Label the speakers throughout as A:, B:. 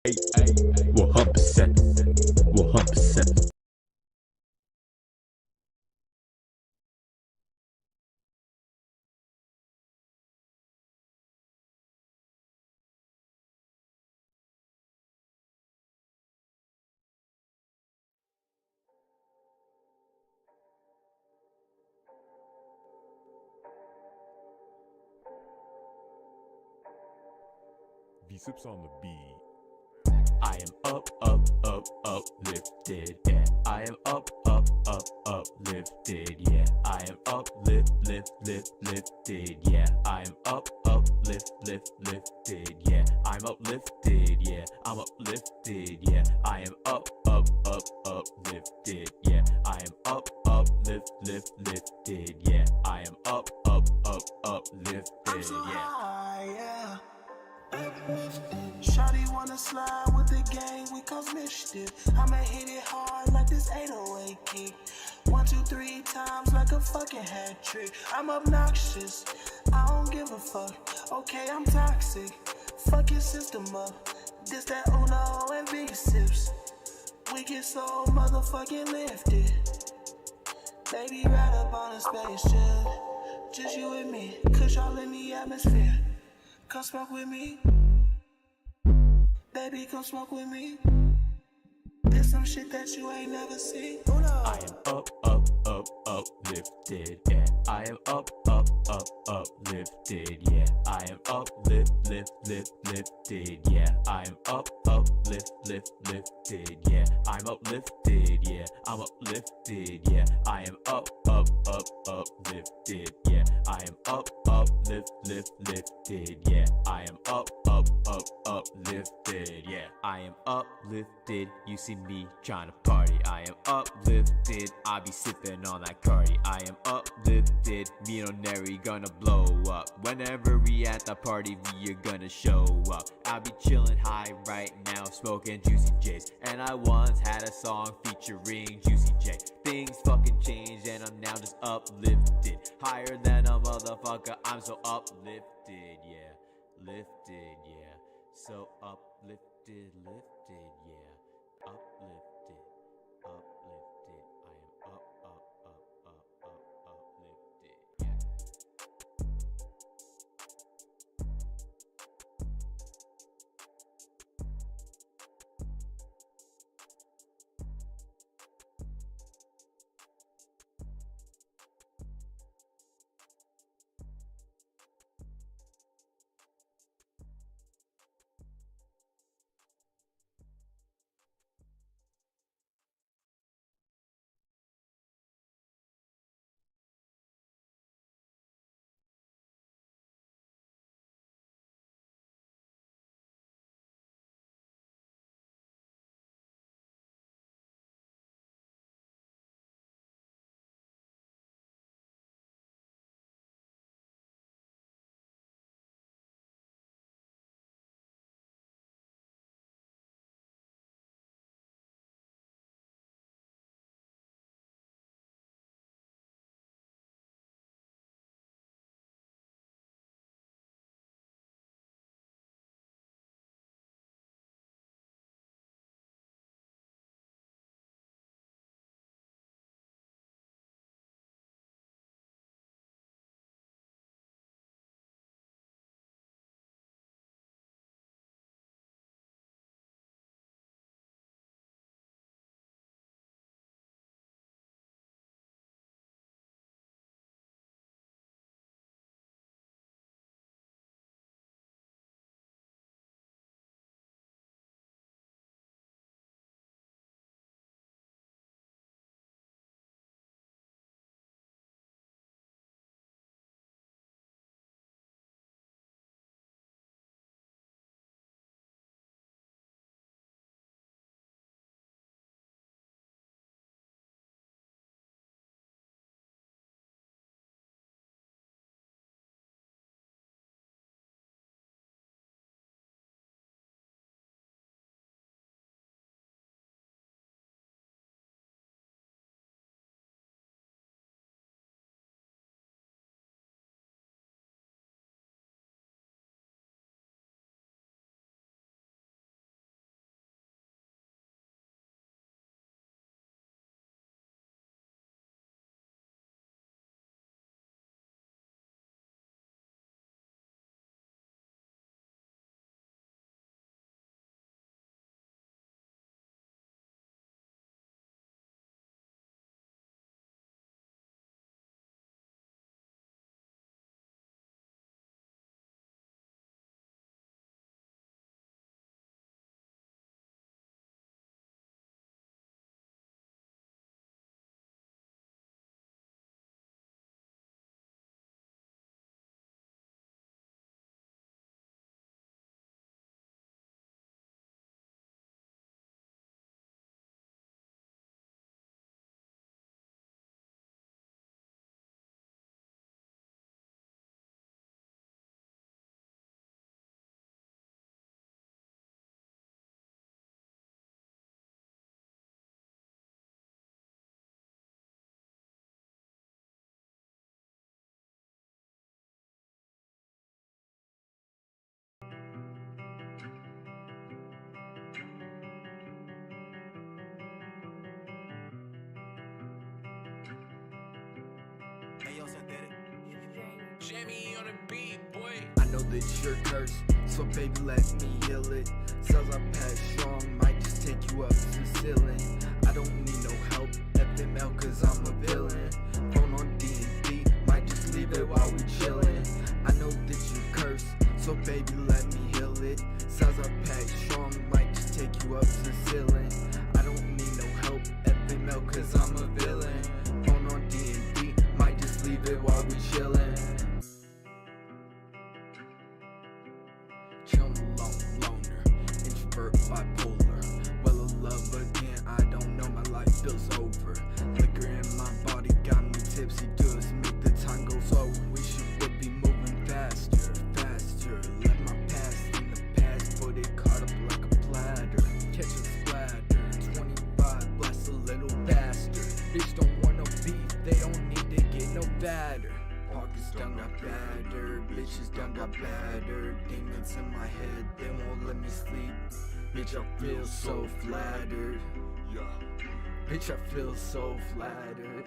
A: 100%. 100%.
B: V-CiPz on the beat.
C: I am uplifted, yeah. I am uplifted, yeah. I am lifted, yeah. I am lifted, yeah. I'm uplifted, yeah. I'm uplifted, yeah. I am uplifted, yeah. I am lifted, yeah. I am uplifted,
D: I'm so
C: yeah.
D: high, yeah. Shawty wanna slide with the gang, we cause mischief. I'ma hit it hard like this 808 kick. 1, 2, 3 times like a fucking hat trick. I'm obnoxious, I don't give a fuck. Okay, I'm toxic, fuck your system up. This that Uno and V-CiPz. We get so motherfucking lifted. Baby, right up on a spaceship. Just you and me, cause y'all in the atmosphere. Come smoke with me. Baby, come smoke with me. There's some shit that you ain't never seen.
C: I am uplifted, yeah. I am uplifted, yeah. I am lifted, yeah. I am lifted, yeah. I'm uplifted, yeah. I'm uplifted, yeah. I am uplifted, yeah. I am uplifted, yeah. I am uplifted, yeah. I am uplifted, you see me tryna party. I am uplifted, I be sipping on that cardi. I am uplifted, me and Neri gonna blow up. Whenever we at the party, we are gonna show up. I be chillin' high right now, smoking Juicy J's. And I once had a song featuring Juicy J. Things fucking changed and I'm now just uplifted. Higher than a motherfucker, I'm so uplifted, yeah. Lifted, yeah. So uplifted, lifted, yeah. Uplifted, uplifted. I am uplifted, yeah.
E: I know that you're cursed, so baby let me heal it. Cells I pack strong, might just take you up to the ceiling. I don't need no help, FML cause I'm a villain. Phone on D&D, might just leave it while we chillin'. I know that you're cursed, so baby let me heal it. Cells I pack strong, might just take you up to the ceiling. I don't need no help, FML cause I'm a villain. Phone on D&D, might just leave it while we chillin'. Chill alone, loner, introvert, bipolar. Well, of love again, I don't know, my life feels over. Liquor in my body got me tipsy, does make the time go slow. Wish you would be moving faster, faster. Let my past in the past, put it caught up like a platter. Catch a splatter, 25, bless a little bastard. Bitch don't want no beef, they don't need to get no batter. Pockets done got battered, bitches done got battered. Demons in my head, they won't let me sleep. Bitch, I feel so flattered. Yeah. Bitch, I feel so flattered.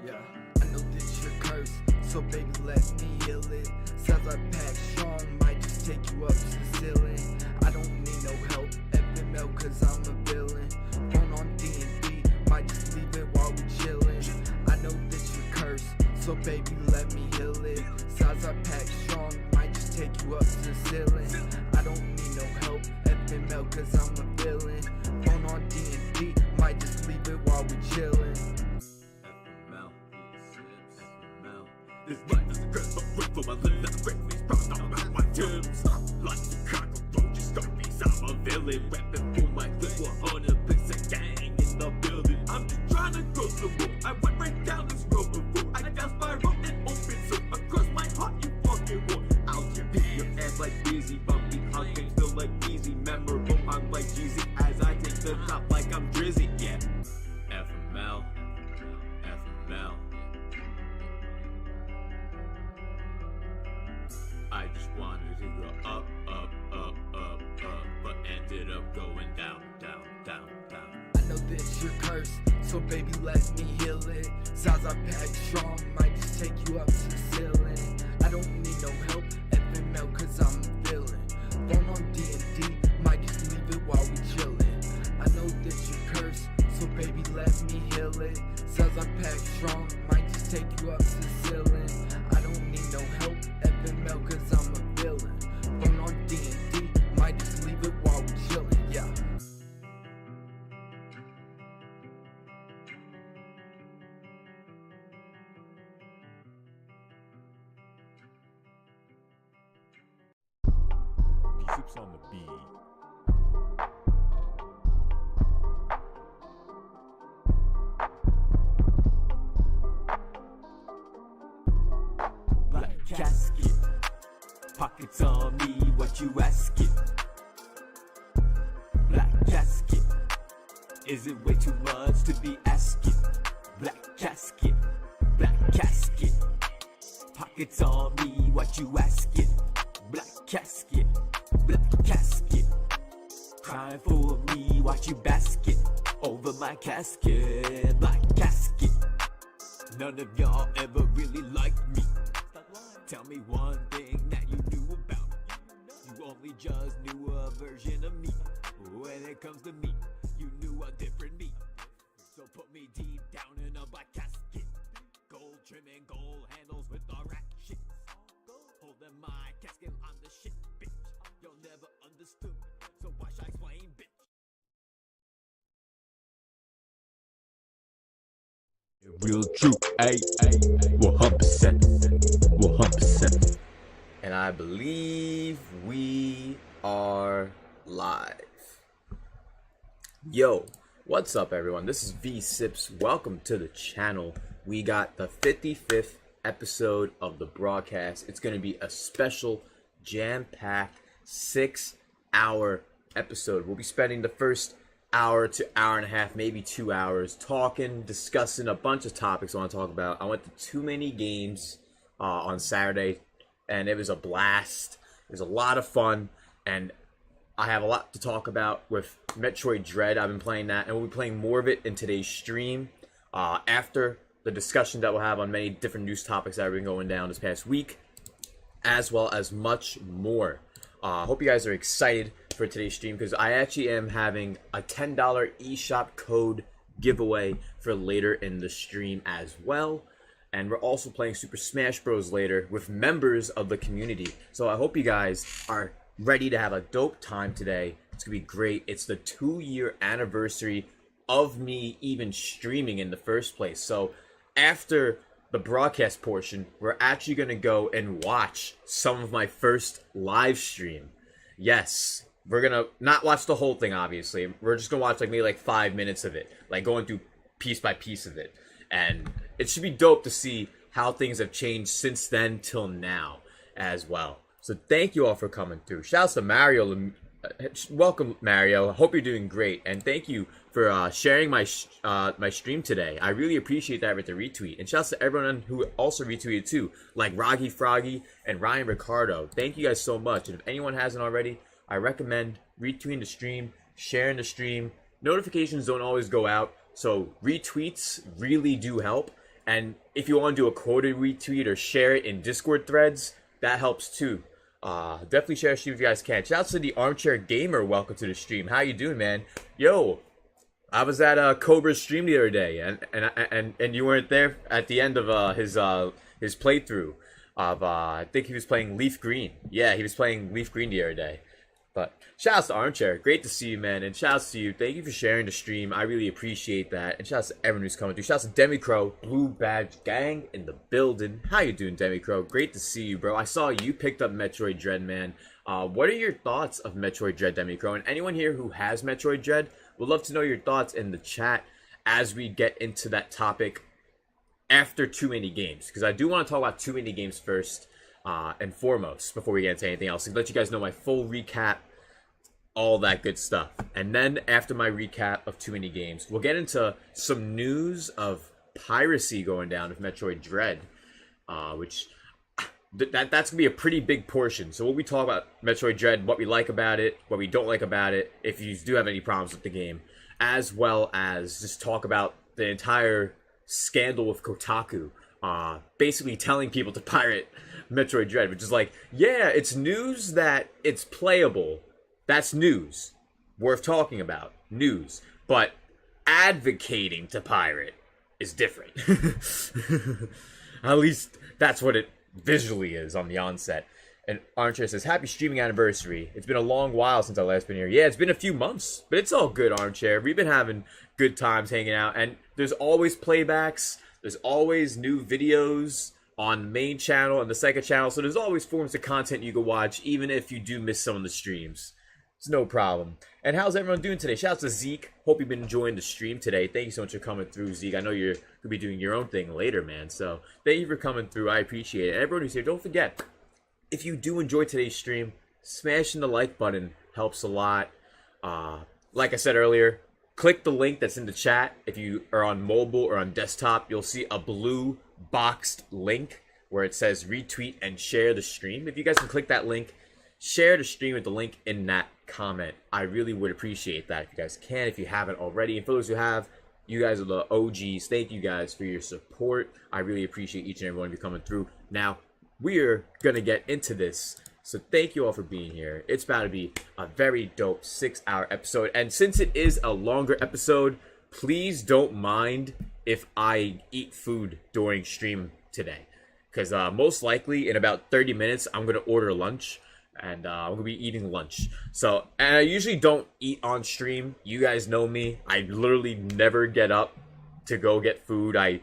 E: Yeah. I know that you're cursed, so baby let me heal it. Cells I pack strong, might just take you up to the ceiling. I don't need no help, FML cause I'm a villain. Phone on D&D, might just leave it while we chillin'. I know that you're cursed, so baby let me heal it. Cells I pack strong, might just take you up to the ceiling. I don't need no help, FML cause I'm a villain. Phone on D&D, might just leave it while we chillin'.
C: FML, V-CiPz, FML. This life is a curse, but wait for my living. That's a great face, proud about my terms. Like the cockroaches, Scarface, I'm a villain. Rapping for my clip, 100% gang in the building. I'm just trying to cross the road. I went right down this road before. I got spiral and open, so across my heart, you fucking war. I'll just pick your ass like busy, bumpy, hunking, feel like easy, memorable. I'm like Jeezy as I take the top like I'm Drizzy. Yeah, FML, FML. I just wanted to go up, up, up, up, up, but ended up going down, down, down, down.
E: I know that you're cursed, so baby let me heal it. Cells I pack strong, might just take you up to the ceiling. I don't need no help, FML cause I'm a villain. Phone on D&D, might just leave it while we chillin'. I know that you're cursed, so baby let me heal it. Cells I pack strong, might just take you up to the ceiling. I don't need no help, FML cause I'm a villain. Phone on D&D, might just leave it while we chillin', yeah.
B: V-CiPz on the beat.
C: Black casket, pockets on me, what you asking? Black casket, is it way too much to be asking? Black casket, pockets on me, what you asking? Black casket, crying for me, watch you basket over my casket. Black casket, none of y'all ever really liked me. Tell me one thing that you knew about me. You only just knew a version of me. When it comes to me, you knew a different me. So put me deep down in a black casket. Gold trim and gold handles with the rack shit. Holding my casket, I'm the shit, bitch. You'll never understood, so why should I explain, bitch?
A: Real true, ayy, 100%, 100%.
C: And I believe we are live. Yo, what's up everyone? This is V-CiPz. Welcome to the channel. We got the 55th episode of the broadcast. It's going to be a special jam-packed 6-hour episode. We'll be spending the first hour to hour and a half, maybe 2 hours, talking, discussing a bunch of topics I want to talk about. I went to TooManyGames on Saturday, and it was a blast. It was a lot of fun, and I have a lot to talk about with Metroid Dread. I've been playing that, and we'll be playing more of it in today's stream after the discussion that we'll have on many different news topics that have been going down this past week. as well as much more. Hope you guys are excited for today's stream because I actually am having a $10 eShop code giveaway for later in the stream as well. And we're also playing Super Smash Bros. Later with members of the community. So I hope you guys are ready to have a dope time today. It's going to be great. It's the 2-year anniversary of me even streaming in the first place. So after the broadcast portion, we're actually going to go and watch some of my first live stream. Yes, we're going to not watch the whole thing, obviously. We're just going to watch maybe 5 minutes of it, going through piece by piece of it. And it should be dope to see how things have changed since then till now as well. So thank you all for coming through. Shouts to Mario. Welcome, Mario. I hope you're doing great. And thank you for sharing my stream today. I really appreciate that with the retweet. And shouts to everyone who also retweeted too, like Roggy Froggy and Ryan Ricardo. Thank you guys so much. And if anyone hasn't already, I recommend retweeting the stream, sharing the stream. Notifications don't always go out, so retweets really do help. And if you want to do a quoted retweet or share it in Discord threads, that helps too. Definitely share a stream if you guys can. Shouts to the Armchair Gamer. Welcome to the stream. How you doing, man? Yo, I was at Cobra's stream the other day, and you weren't there at the end of his playthrough of I think he was playing Leaf Green. Yeah, he was playing Leaf Green the other day. But shouts to Armchair. Great to see you, man. And shouts to you. Thank you for sharing the stream. I really appreciate that. And shouts to everyone who's coming through. Shouts to Demicrow, Blue Badge Gang in the building. How you doing, Demicrow? Great to see you, bro. I saw you picked up Metroid Dread, man. What are your thoughts of Metroid Dread, Demicrow? And anyone here who has Metroid Dread, would love to know your thoughts in the chat as we get into that topic after TooManyGames. Because I do want to talk about TooManyGames first and foremost before we get into anything else. To let you guys know my full recap, all that good stuff. And then after my recap of TooManyGames, we'll get into some news of piracy going down with Metroid Dread, which that's going to be a pretty big portion. So we'll be talking about Metroid Dread, what we like about it, what we don't like about it, if you do have any problems with the game, as well as just talk about the entire scandal with Kotaku, basically telling people to pirate Metroid Dread, which is yeah, it's news that it's playable. That's news. Worth talking about. News. But advocating to pirate is different. At least that's what it visually is on the onset. And Armchair says, happy streaming anniversary. It's been a long while since I last been here. Yeah, it's been a few months, but it's all good, Armchair. We've been having good times hanging out, and there's always playbacks. There's always new videos on the main channel and the second channel, so there's always forms of content you can watch, even if you do miss some of the streams. It's no problem. And how's everyone doing today? Shout out to Zeke. Hope you've been enjoying the stream today. Thank you so much for coming through, Zeke. I know you're going to be doing your own thing later, man. So thank you for coming through. I appreciate it. And everyone who's here, don't forget, if you do enjoy today's stream, smashing the like button helps a lot. Like I said earlier, click the link that's in the chat. If you are on mobile or on desktop, you'll see a blue boxed link where it says retweet and share the stream. If you guys can click that link, share the stream with the link in that comment. I really would appreciate that if you guys can, if you haven't already. And for those who have, you guys are the OGs. Thank you guys for your support. I really appreciate each and every one of you coming through. Now, we're going to get into this. So thank you all for being here. It's about to be a very dope 6-hour episode. And since it is a longer episode, please don't mind if I eat food during stream today. Because most likely in about 30 minutes, I'm going to order lunch. And I'm going to be eating lunch. So, and I usually don't eat on stream. You guys know me. I literally never get up to go get food. I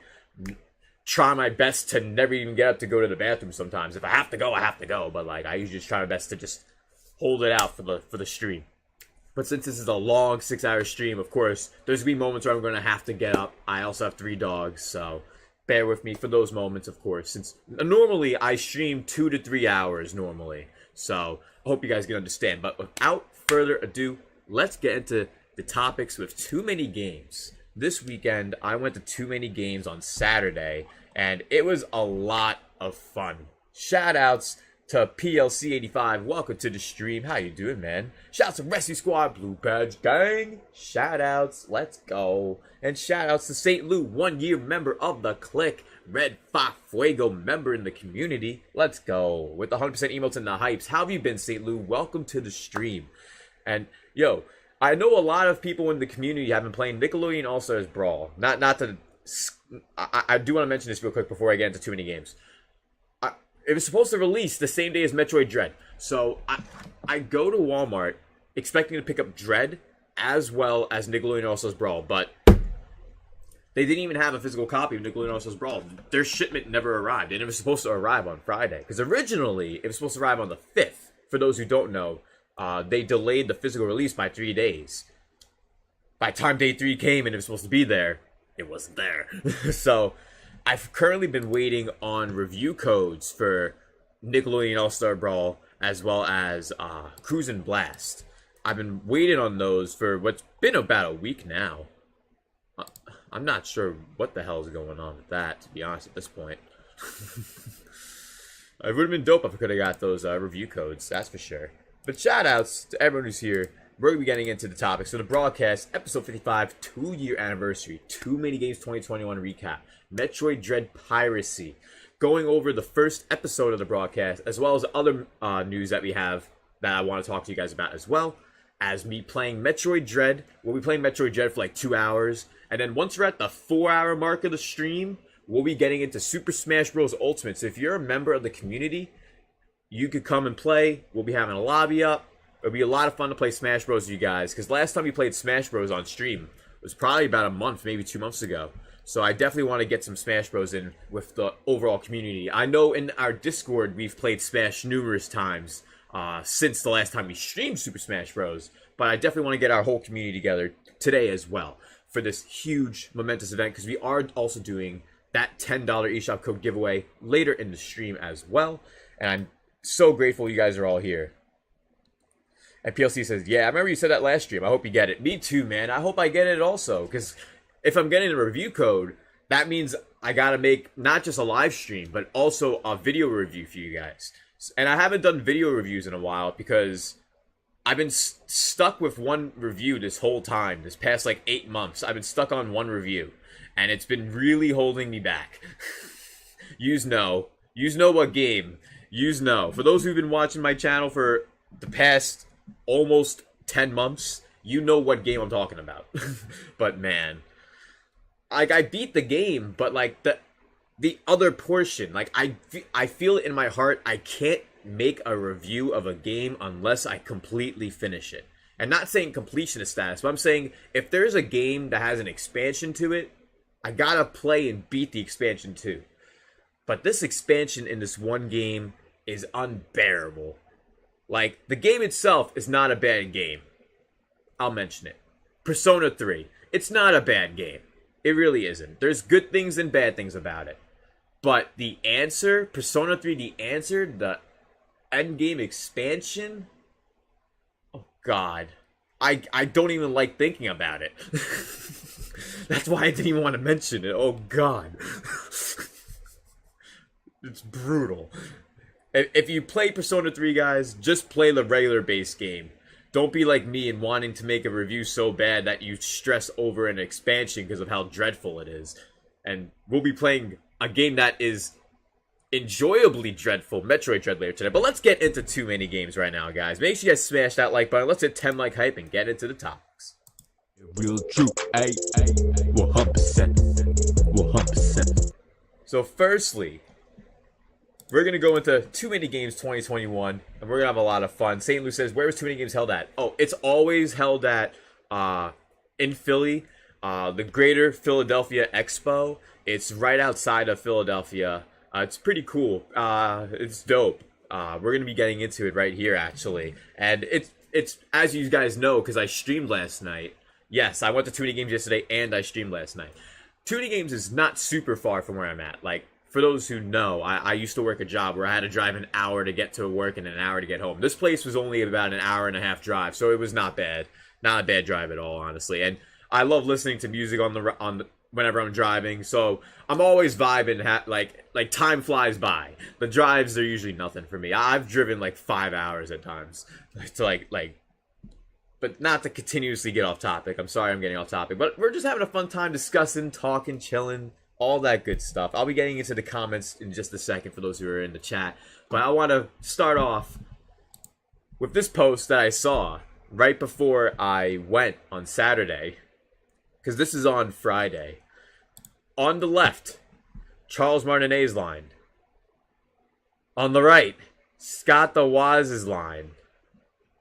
C: try my best to never even get up to go to the bathroom sometimes. If I have to go, I have to go. But I usually just try my best to just hold it out for the stream. But since this is a long 6-hour stream, of course, there's going to be moments where I'm going to have to get up. I also have 3 dogs, so bear with me for those moments, of course. Since normally I stream 2 to 3 hours normally. So I hope you guys can understand. But without further ado, let's get into the topics with TooManyGames. This weekend, I went to TooManyGames on Saturday, and it was a lot of fun. Shout outs to PLC85. Welcome to the stream. How you doing, man? Shouts to Rescue Squad, Blue Badge Gang. Shoutouts, let's go. And shoutouts to St. Lou, 1 year member of the clique. Red Fa Fuego member in the community. Let's go. With the 100% emotes and the hypes. How have you been, St. Lou? Welcome to the stream. And, yo, I know a lot of people in the community have been playing Nickelodeon All-Stars Brawl. Not to... I do want to mention this real quick before I get into too many games. It was supposed to release the same day as Metroid Dread. So, I go to Walmart expecting to pick up Dread as well as Nickelodeon All-Stars Brawl. But they didn't even have a physical copy of Nickelodeon All-Stars Brawl. Their shipment never arrived. And it was supposed to arrive on Friday. Because originally, it was supposed to arrive on the 5th. For those who don't know, they delayed the physical release by 3 days. By the time day 3 came and it was supposed to be there, it wasn't there. So, I've currently been waiting on review codes for Nickelodeon All-Star Brawl as well as Cruisin' Blast. I've been waiting on those for what's been about a week now. I'm not sure what the hell is going on with that, to be honest, at this point. It would have been dope if I could have got those review codes, that's for sure. But shoutouts to everyone who's here. We're going to be getting into the topics. So the broadcast, episode 55, 2-year anniversary, TooManyGames 2021 recap, Metroid Dread Piracy, going over the first episode of the broadcast, as well as other news that we have that I want to talk to you guys about as well, as me playing Metroid Dread. We'll be playing Metroid Dread for like 2 hours, and then once we're at the 4-hour mark of the stream, we'll be getting into Super Smash Bros. Ultimate. So if you're a member of the community, you could come and play. We'll be having a lobby up. It'll be a lot of fun to play Smash Bros. With you guys, because last time we played Smash Bros. On stream was probably about a month, maybe 2 months ago. So I definitely want to get some Smash Bros. In with the overall community. I know in our Discord we've played Smash numerous times since the last time we streamed Super Smash Bros. But I definitely want to get our whole community together today as well for this huge, momentous event, because we are also doing that $10 eShop code giveaway later in the stream as well. And I'm so grateful you guys are all here. And PLC says, yeah, I remember you said that last stream. I hope you get it. Me too, man. I hope I get it also. Because if I'm getting a review code, that means I got to make not just a live stream, but also a video review for you guys. And I haven't done video reviews in a while because I've been stuck with one review this whole time. This past like 8 months, I've been stuck on one review. And it's been really holding me back. Yous know what game. Yous know. For those who've been watching my channel for the past almost 10 months, you know what game I'm talking about. But man, like, I beat the game, but like the other portion, like I feel it in my heart, I can't make a review of a game unless I completely finish it. And not saying completion is status, but I'm saying if there's a game that has an expansion to it, I gotta play and beat the expansion too. But this expansion in this one game is unbearable. Like, the game itself is not a bad game. I'll mention it. Persona 3. It's not a bad game. It really isn't. There's good things and bad things about it. But the answer, Persona 3, the answer, the endgame expansion, oh god. I don't even like thinking about it. That's why I didn't even want to mention it. Oh god. It's brutal. If you play Persona 3, guys, just play the regular base game. Don't be like me and wanting to make a review so bad that you stress over an expansion because of how dreadful it is. And we'll be playing a game that is enjoyably dreadful, Metroid Dread, later today. But let's get into TooManyGames right now, guys. Make sure you guys smash that like button. Let's hit 10 like hype and get into the topics.
A: Real true, 100%.
C: So firstly, we're going to go into TooManyGames 2021, and we're going to have a lot of fun. St. Lou says, where is TooManyGames held at? Oh, it's always held at, in Philly, the Greater Philadelphia Expo. It's right outside of Philadelphia. It's pretty cool. It's dope. We're going to be getting into it right here, actually. And it's as you guys know, because I streamed last night. Yes, I went to TooManyGames yesterday, and I streamed last night. TooManyGames is not super far from where I'm at. Like, for those who know, I used to work a job where I had to drive an hour to get to work and an hour to get home. This place was only about an hour and a half drive, so it was not bad. Not a bad drive at all, honestly. And I love listening to music on the whenever I'm driving. So I'm always vibing. Like time flies by. The drives are usually nothing for me. I've driven like 5 hours at times to like. But not to continuously get off topic. I'm sorry I'm getting off topic. But we're just having a fun time discussing, talking, chilling, all that good stuff. I'll be getting into the comments in just a second for those who are in the chat. But I want to start off with this post that I saw right before I went on Saturday. Because this is on Friday. On the left, Charles Martinet's line. On the right, Scott the Waz's line.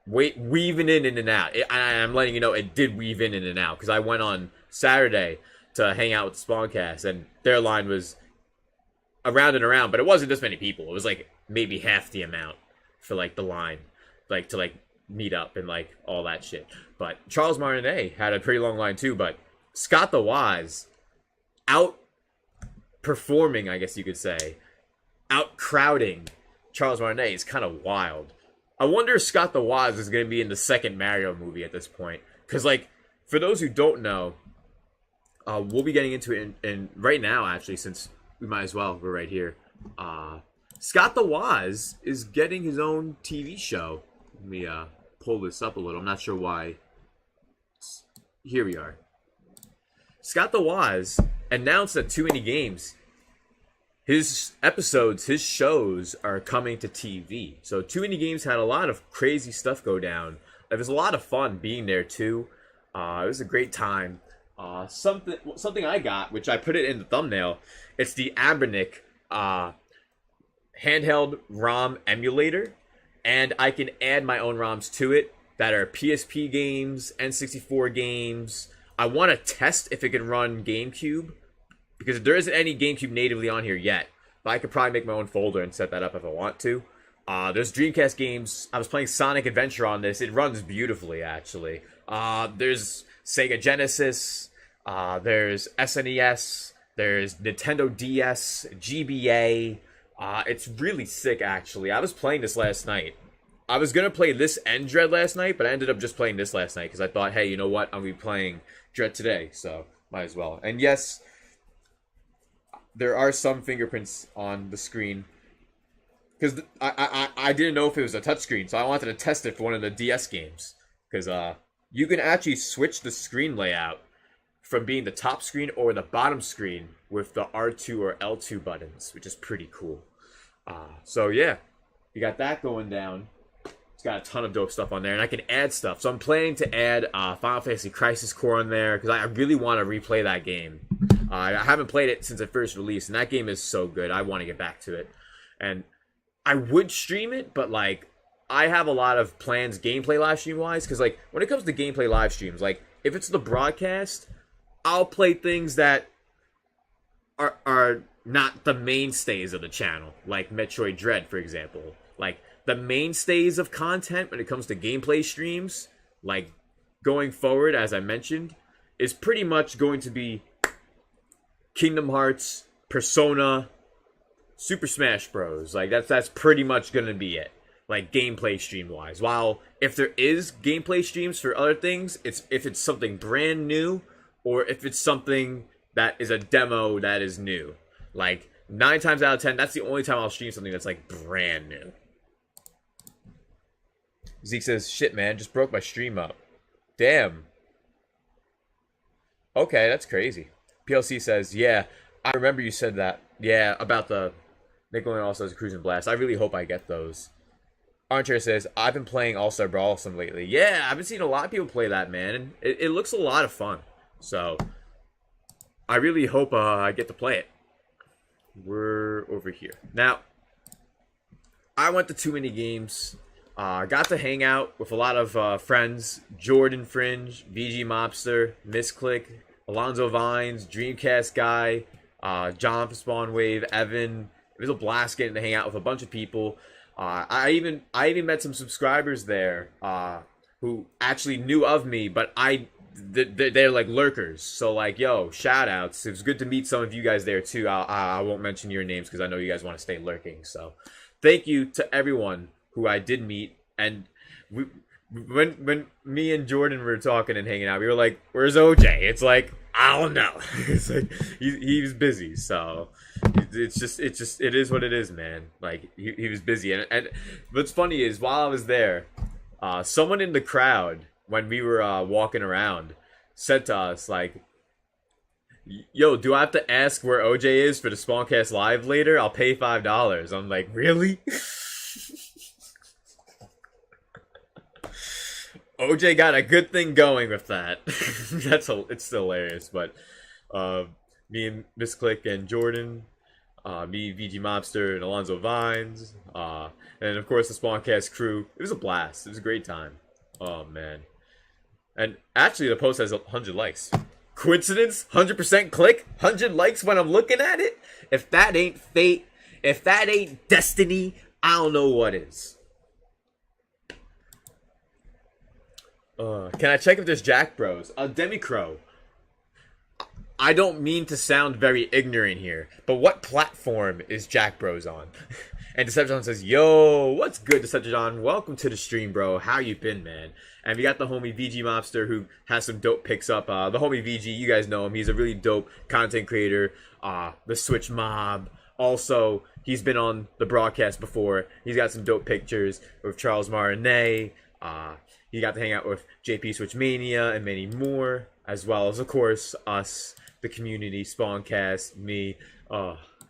C: Weaving in and out. I'm letting you know it did weave in and out. Because I went on Saturday to hang out with the Spawncast. And their line was around and around. But it wasn't this many people. It was like maybe half the amount for like the line. Like to like meet up and like all that shit. But Charles Martinet had a pretty long line too. But Scott the Waz outperforming, I guess you could say, outcrowding Charles Martinet is kind of wild. I wonder if Scott the Waz is going to be in the second Mario movie at this point. Because, like, for those who don't know, we'll be getting into it in right now, actually, since we might as well. We're right here. Scott the Waz is getting his own TV show. Let me pull this up a little. I'm not sure why. Here we are. Scott the Waz announced at TooManyGames his episodes, his shows are coming to TV. So TooManyGames had a lot of crazy stuff go down. It was a lot of fun being there too. It was a great time. Something I got, which I put it in the thumbnail. It's the Abernic handheld ROM emulator, and I can add my own ROMs to it that are PSP games, N64 games. I want to test if it can run GameCube, because there isn't any GameCube natively on here yet. But I could probably make my own folder and set that up if I want to. There's Dreamcast games. I was playing Sonic Adventure on this. It runs beautifully, actually. There's Sega Genesis. There's SNES. There's Nintendo DS, GBA. It's really sick, actually. I was playing this last night. I was going to play this and Dread last night, but I ended up just playing this last night because I thought, hey, you know what? I'm going to be playing Dread today, so might as well. And yes, there are some fingerprints on the screen because I didn't know if it was a touchscreen, so I wanted to test it for one of the DS games because you can actually switch the screen layout from being the top screen or the bottom screen with the R2 or L2 buttons, which is pretty cool. So yeah, you got that going down. It's got a ton of dope stuff on there, and I can add stuff. So I'm planning to add Final Fantasy Crisis Core on there because I really want to replay that game. I haven't played it since it first released, and that game is so good. I want to get back to it. And I would stream it, but like I have a lot of plans gameplay live stream wise, because like when it comes to gameplay live streams, like if it's the broadcast, I'll play things that are not the mainstays of the channel, like Metroid Dread, for example. Like the mainstays of content when it comes to gameplay streams, like going forward, as I mentioned, is pretty much going to be Kingdom Hearts, Persona, Super Smash Bros. Like that's pretty much gonna be it. Like gameplay stream wise. While if there is gameplay streams for other things, if it's something brand new or if it's something that is a demo that is new. Like 9 times out of 10, that's the only time I'll stream something that's like brand new. Zeke says, shit man, just broke my stream up. Damn. Okay, that's crazy. PLC says, yeah, I remember you said that. Yeah, about the Nickelodeon All-Stars Cruising Blast. I really hope I get those. Armchair says, I've been playing All-Star Brawl some lately. Yeah, I've been seeing a lot of people play that, man. And it looks a lot of fun. So, I really hope I get to play it. We're over here. Now, I went to TooManyGames. Got to hang out with a lot of friends. Jordan Fringe, VG Mobster, Misclick, Alonzo Vines, Dreamcast Guy, John from Spawnwave, Evan. It was a blast getting to hang out with a bunch of people. I even met some subscribers there who actually knew of me, but they're like lurkers. So like, yo, shout outs. It was good to meet some of you guys there too. I won't mention your names because I know you guys want to stay lurking. So thank you to everyone who I did meet. And when me and Jordan were talking and hanging out, we were like, where's OJ? It's like,
F: I don't know. It's like he was busy, so it is what it is, man. Like he was busy, and what's funny is while I was there, someone in the crowd when we were walking around said to us like, "Yo, do I have to ask where OJ is for the Spawncast Live later? I'll pay $5." I'm like, really? OJ got a good thing going with that. It's hilarious. But me and Miss Click and Jordan, me, VG Mobster, and Alonzo Vines, and of course the Spawncast crew. It was a blast. It was a great time. Oh man. And actually the post has 100 likes. Coincidence? 100% click? 100 likes when I'm looking at it? If that ain't fate, if that ain't destiny, I don't know what is. Can I check if there's Jack Bros? Demicrow. I don't mean to sound very ignorant here, but what platform is Jack Bros on? And Decepticon says, "Yo, what's good, Decepticon? Welcome to the stream, bro. How you been, man?" And we got the homie VG Mobster who has some dope picks up. The homie VG, you guys know him. He's a really dope content creator. The Switch Mob. Also, he's been on the broadcast before. He's got some dope pictures with Charles Marinet. He got to hang out with JP Switchmania and many more, as well as, of course, us, the community, Spawncast, me.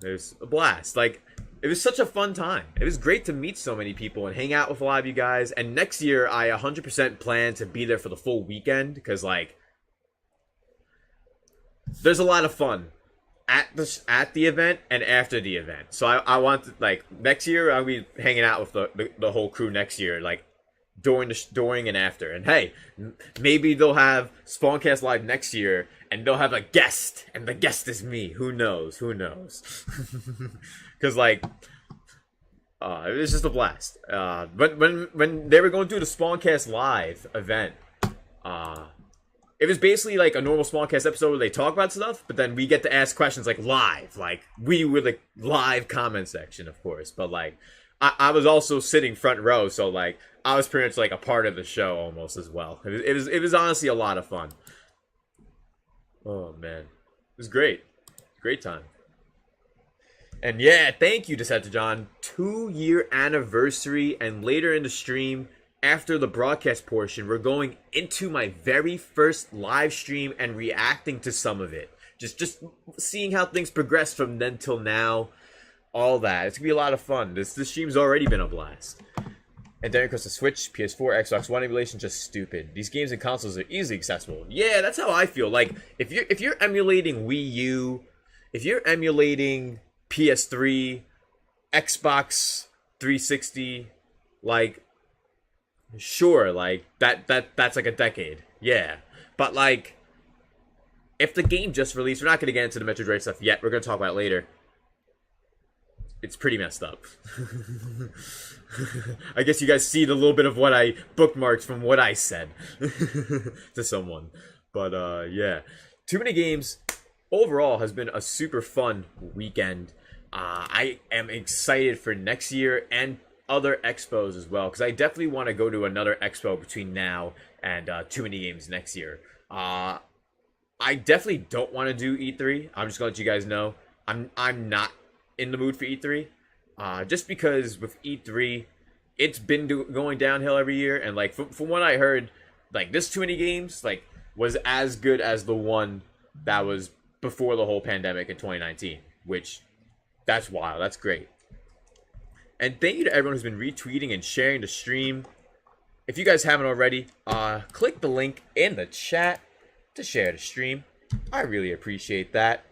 F: There's a blast. Like, it was such a fun time. It was great to meet so many people and hang out with a lot of you guys. And next year, I 100% plan to be there for the full weekend because, like, there's a lot of fun at the event and after the event. So I want to, like, next year I'll be hanging out with the whole crew next year, like, during and after. And hey, maybe they'll have Spawncast Live next year and they'll have a guest, and the guest is me. Who knows? Because like it was just a blast. But when they were going through the Spawncast Live event, it was basically like a normal Spawncast episode where they talk about stuff, but then we get to ask questions like live. Like we were the live comment section, of course, but like I was also sitting front row, so like I was pretty much like a part of the show almost as well. It was honestly a lot of fun. Oh man, it was great time. And yeah, thank you, Decepticon. 2-year anniversary, and later in the stream, after the broadcast portion, we're going into my very first live stream and reacting to some of it. Just seeing how things progress from then till now. All that. It's gonna be a lot of fun. This stream's already been a blast. And then across the Switch, PS4, Xbox One emulation, just stupid. These games and consoles are easily accessible. Yeah, that's how I feel. Like if you're emulating Wii U, if you're emulating PS3, Xbox 360, like sure, like that's like a decade. Yeah. But like if the game just released, we're not gonna get into the Metroid stuff yet. We're gonna talk about it later. It's pretty messed up. I guess you guys see the little bit of what I bookmarked from what I said to someone. But yeah, TooManyGames overall has been a super fun weekend. I am excited for next year and other expos as well, because I definitely want to go to another expo between now and TooManyGames next year. I definitely don't want to do E3. I'm just gonna let you guys know I'm not in the mood for E3, just because with E3 it's been going downhill every year, and like from what I heard, like this TooManyGames like was as good as the one that was before the whole pandemic in 2019, which that's wild. That's great. And thank you to everyone who's been retweeting and sharing the stream. If you guys haven't already, click the link in the chat to share the stream. I really appreciate that.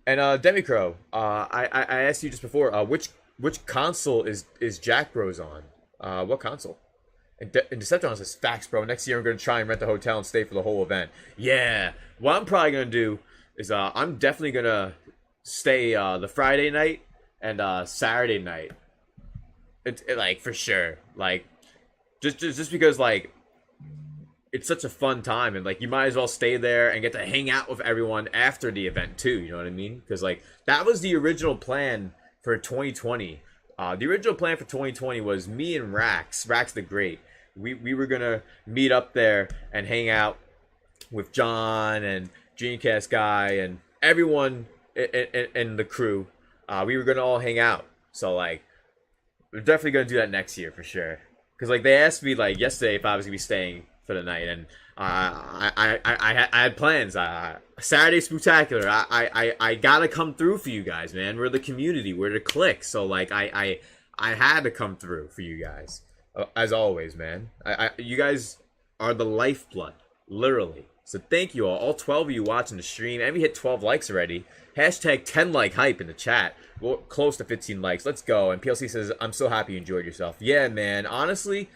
F: And Demicrow, I asked you just before, which console is Jack Bros on? What console? And Decepticon says, "Facts, bro. Next year I'm gonna try and rent a hotel and stay for the whole event." Yeah, what I'm probably gonna do is I'm definitely gonna stay the Friday night and Saturday night. It like for sure, like just because like it's such a fun time, and like you might as well stay there and get to hang out with everyone after the event too, you know what I mean? Because like that was the original plan for 2020. The original plan for 2020 was me and Rax the Great. We were gonna meet up there and hang out with John and Dreamcast guy and everyone in the crew. We were gonna all hang out. So like, we're definitely gonna do that next year for sure. Cause like they asked me like yesterday if I was gonna be staying for the night, and I had plans. Saturday Spooktacular. I gotta come through for you guys, man. We're the community. We're the clique. So like I had to come through for you guys, as always, man. You guys are the lifeblood, literally. So thank you all 12 of you watching the stream, and we hit 12 likes already. Hashtag 10 like hype in the chat. We're close to 15 likes. Let's go. And PLC says, I'm so happy you enjoyed yourself. Yeah, man. Honestly,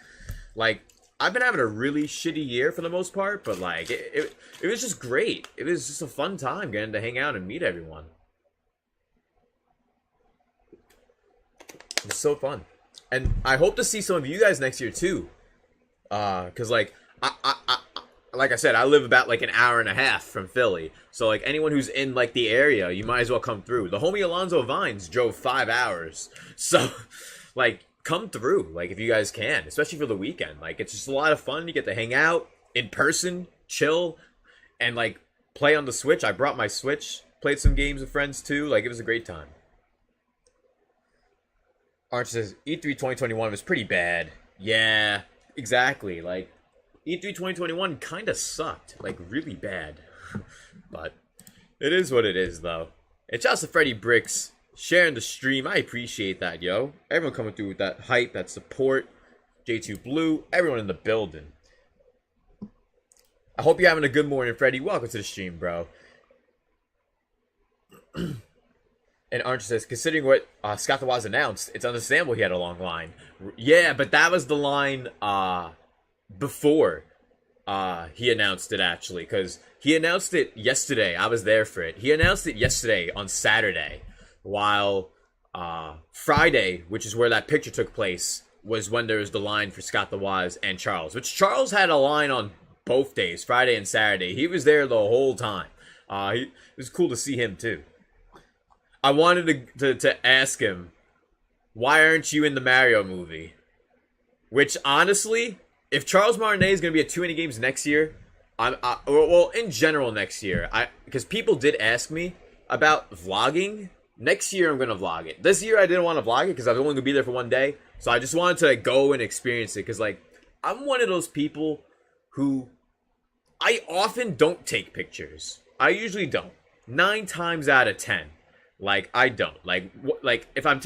F: like, I've been having a really shitty year for the most part, but like, it was just great. It was just a fun time getting to hang out and meet everyone. It's so fun. And I hope to see some of you guys next year too. Cause like, like I said, I live about like an hour and a half from Philly. So like anyone who's in like the area, you might as well come through. The homie Alonzo Vines drove 5 hours. So like come through, like if you guys can, especially for the weekend. Like it's just a lot of fun. You get to hang out in person, chill, and like play on the Switch. I brought my Switch, played some games with friends too. Like it was a great time. Arch says E3 2021 was pretty bad. Yeah, exactly. Like E3 2021 kind of sucked, like really bad. But it is what it is, though. It's just a Freddy Bricks sharing the stream. I appreciate that, yo. Everyone coming through with that hype, that support. J2 Blue, everyone in the building. I hope you're having a good morning, Freddy. Welcome to the stream, bro. And Arch says, considering what Scott the Waz announced, it's understandable he had a long line. Yeah, but that was the line before he announced it, actually, because he announced it yesterday. I was there for it. He announced it yesterday on Saturday, while Friday, which is where that picture took place, was when there was the line for Scott the Waz and Charles, which Charles had a line on both days, Friday and Saturday. He was there the whole time. It was cool to see him too. I wanted to ask him, why aren't you in the Mario movie? Which, honestly, if Charles Martinet is going to be at TooManyGames next year, well, in general next year, because people did ask me about vlogging. Next year, I'm going to vlog it. This year, I didn't want to vlog it because I was only going to be there for one day. So I just wanted to go and experience it because, like, I'm one of those people who I often don't take pictures. I usually don't. 9 times out of 10. Like, I don't. Like if I'm,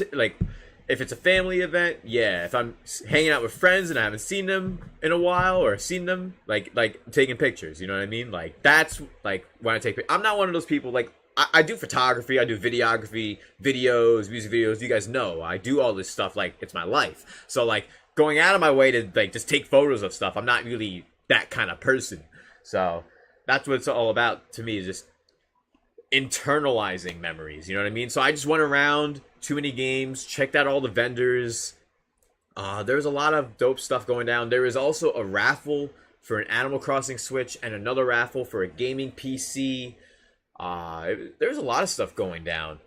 F: if it's a family event, yeah. If I'm hanging out with friends and I haven't seen them in a while or seen them, like taking pictures, you know what I mean? Like, that's, like, when I take pictures. I'm not one of those people, like, I do photography, I do videography, videos, music videos. You guys know, I do all this stuff, like, it's my life. So, like, going out of my way to, like, just take photos of stuff, I'm not really that kind of person. So, that's what it's all about to me, is just internalizing memories, you know what I mean? So I just went around TooManyGames, checked out all the vendors. There's a lot of dope stuff going down. There is also a raffle for an Animal Crossing Switch and another raffle for a gaming PC. There's a lot of stuff going down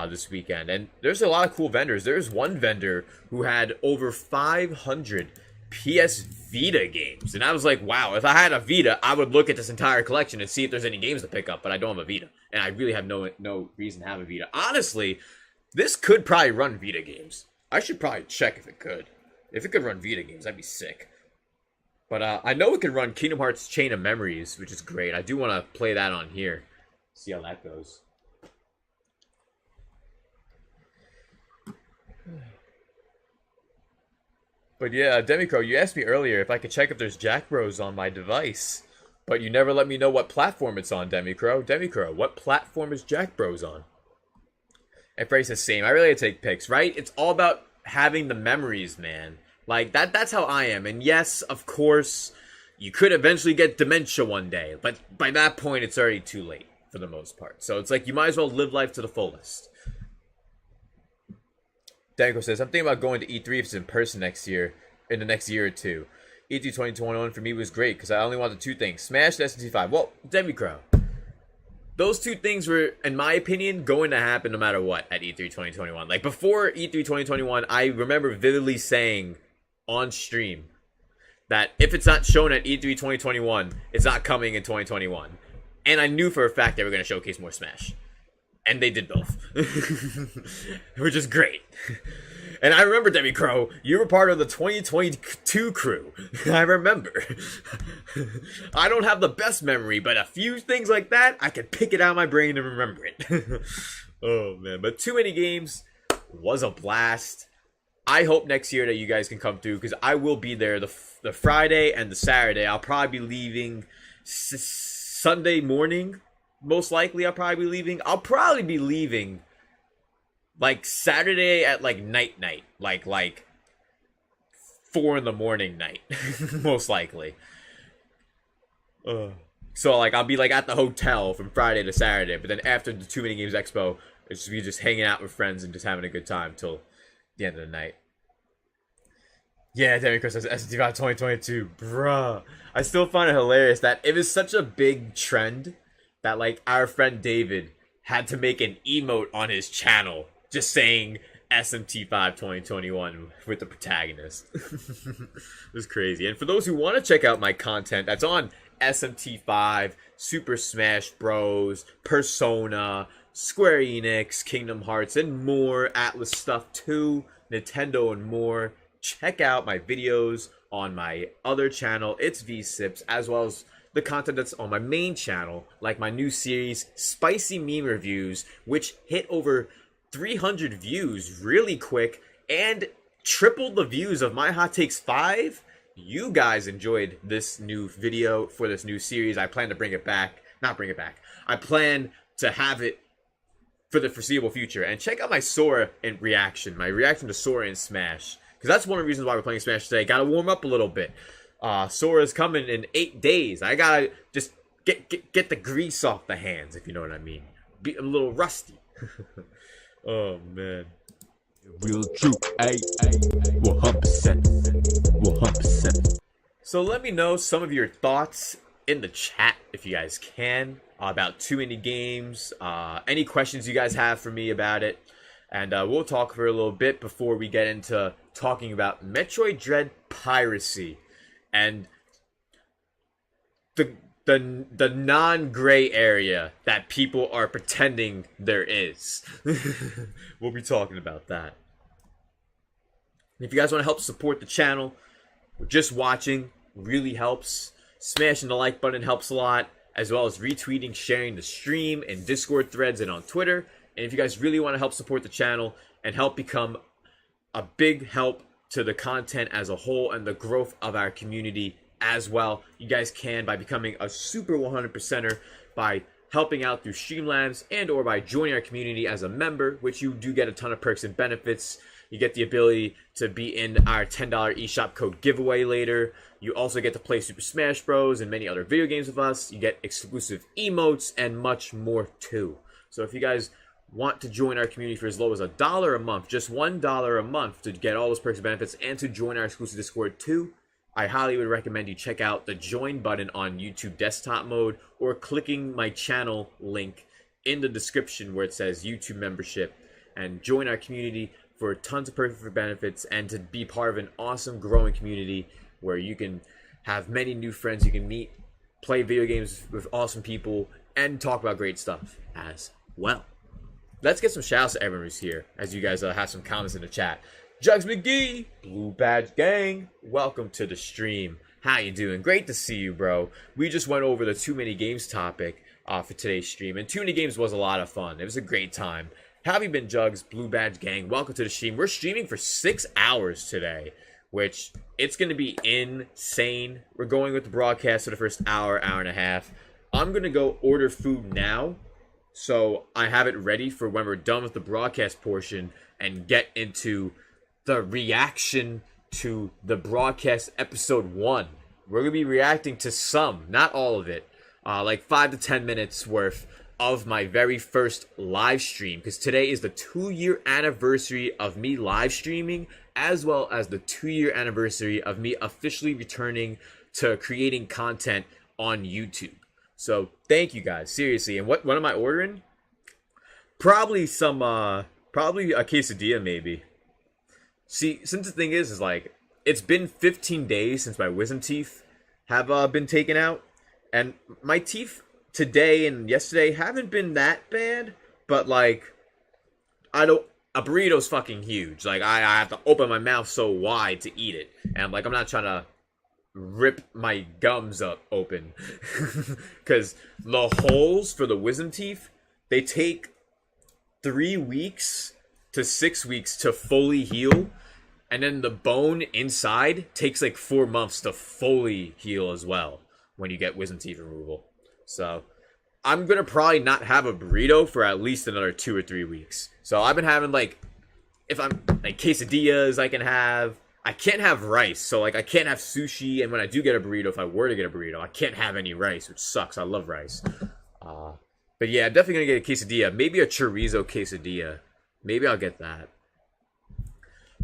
F: this weekend, and there's a lot of cool vendors. There's one vendor who had over 500 PS Vita games, and I was like, wow, if I had a Vita, I would look at this entire collection and see if there's any games to pick up, but I don't have a Vita, and I really have no reason to have a Vita. Honestly, this could probably run Vita games. I should probably check if it could. If it could run Vita games, that'd be sick. But I know it can run Kingdom Hearts Chain of Memories, which is great. I do want to play that on here, see how that goes. But yeah, Demicro, you asked me earlier if I could check if there's Jack Bros on my device. But you never let me know what platform it's on, Demicro. Demicro, what platform is Jack Bros on? And Frey says, same. I really take pics, right? It's all about having the memories, man. Like, that's how I am. And yes, of course, you could eventually get dementia one day. But by that point, it's already too late, for the most part. So it's like, you might as well live life to the fullest. Danko says, I'm thinking about going to E3 if it's in person in the next year or two. E3 2021 for me was great because I only wanted 2 things. Smash and SNT5. Well, Demicro, those 2 things were, in my opinion, going to happen no matter what at E3 2021. Like, before E3 2021, I remember vividly saying on stream that if it's not shown at E3 2021, it's not coming in 2021. And I knew for a fact they were going to showcase more Smash. And they did both. Which is great. And I remember, Debbie Crow, you were part of the 2022 crew. I remember. I don't have the best memory, but a few things like that, I can pick it out of my brain and remember it. Oh, man. But TooManyGames was a blast. I hope next year that you guys can come through, because I will be there the Friday and the Saturday. I'll probably be leaving Sunday morning. Most likely, I'll probably be leaving. I'll probably be leaving like Saturday at like night, like 4 in the morning night, most likely. So like I'll be like at the hotel from Friday to Saturday, but then after the TooManyGames Expo, it's just hanging out with friends and just having a good time till the end of the night. Yeah, Derek Chris says SD5 2022, bruh. I still find it hilarious that it was such a big trend that like our friend David had to make an emote on his channel just saying SMT5 2021 with the protagonist. It was crazy. And for those who want to check out my content that's on SMT5, Super Smash Bros, Persona, Square Enix, Kingdom Hearts, and more, Atlas stuff too, Nintendo and more, check out my videos on my other channel, it's V-CiPz, as well as the content that's on my main channel, like my new series, Spicy Meme Reviews, which hit over 300 views really quick and tripled the views of My Hot Takes 5. You guys enjoyed this new video for this new series. I plan to bring it back. Not bring it back. I plan to have it for the foreseeable future. And check out my Sora reaction. My reaction to Sora in Smash. Because that's one of the reasons why we're playing Smash today. Gotta warm up a little bit. Sora's coming in 8 days. I gotta just get the grease off the hands, if you know what I mean. Be a little rusty. Oh, man.
A: Real true. 100%. 100%.
F: So let me know some of your thoughts in the chat, if you guys can, about TooManyGames. Any questions you guys have for me about it. And we'll talk for a little bit before we get into talking about Metroid Dread Piracy. And the non-gray area that people are pretending there is. We'll be talking about that. If you guys want to help support the channel, just watching really helps. Smashing the like button helps a lot, as well as retweeting, sharing the stream in Discord threads and on Twitter. And if you guys really want to help support the channel and help become a big help to the content as a whole and the growth of our community as well, you guys can by becoming a super 100%er, by helping out through Streamlabs and or by joining our community as a member, which you do get a ton of perks and benefits. You get the ability to be in our $10 eShop code giveaway later. You also get to play Super Smash Bros. And many other video games with us. You get exclusive emotes and much more too. So if you guys want to join our community for as low as $1 a month, just $1 a month to get all those perks and benefits and to join our exclusive Discord too, I highly would recommend you check out the join button on YouTube desktop mode or clicking my channel link in the description where it says YouTube membership and join our community for tons of perks and benefits and to be part of an awesome growing community where you can have many new friends you can meet, play video games with awesome people, and talk about great stuff as well. Let's get some shout-outs to everyone who's here, as you guys have some comments in the chat. Jugs McGee, Blue Badge Gang, welcome to the stream. How you doing? Great to see you, bro. We just went over the TooManyGames topic for today's stream, and TooManyGames was a lot of fun. It was a great time. How have you been, Jugs? Blue Badge Gang, welcome to the stream. We're streaming for 6 hours today, which it's going to be insane. We're going with the broadcast for the first hour, hour and a half. I'm going to go order food now, so I have it ready for when we're done with the broadcast portion and get into the reaction to the broadcast episode 1. We're going to be reacting to some, not all of it, like 5 to 10 minutes worth of my very first live stream, because today is the 2-year anniversary of me live streaming, as well as the 2-year anniversary of me officially returning to creating content on YouTube. So thank you guys, seriously. And what am I ordering? Probably some probably a quesadilla, maybe. See, since the thing is like it's been 15 days since my wisdom teeth have been taken out, and my teeth today and yesterday haven't been that bad, but like, a burrito's fucking huge. Like, I have to open my mouth so wide to eat it, and like, I'm not trying to rip my gums up open, because the holes for the wisdom teeth, they take 3 weeks to 6 weeks to fully heal, and then the bone inside takes like 4 months to fully heal as well when you get wisdom teeth removal. So I'm gonna probably not have a burrito for at least another 2 or 3 weeks. So I've been having like, if I'm like quesadillas, I can't have rice, so like I can't have sushi, and when I do get a burrito, if I were to get a burrito, I can't have any rice, which sucks. I love rice. But yeah, I'm definitely gonna get a quesadilla, maybe a chorizo quesadilla. Maybe I'll get that.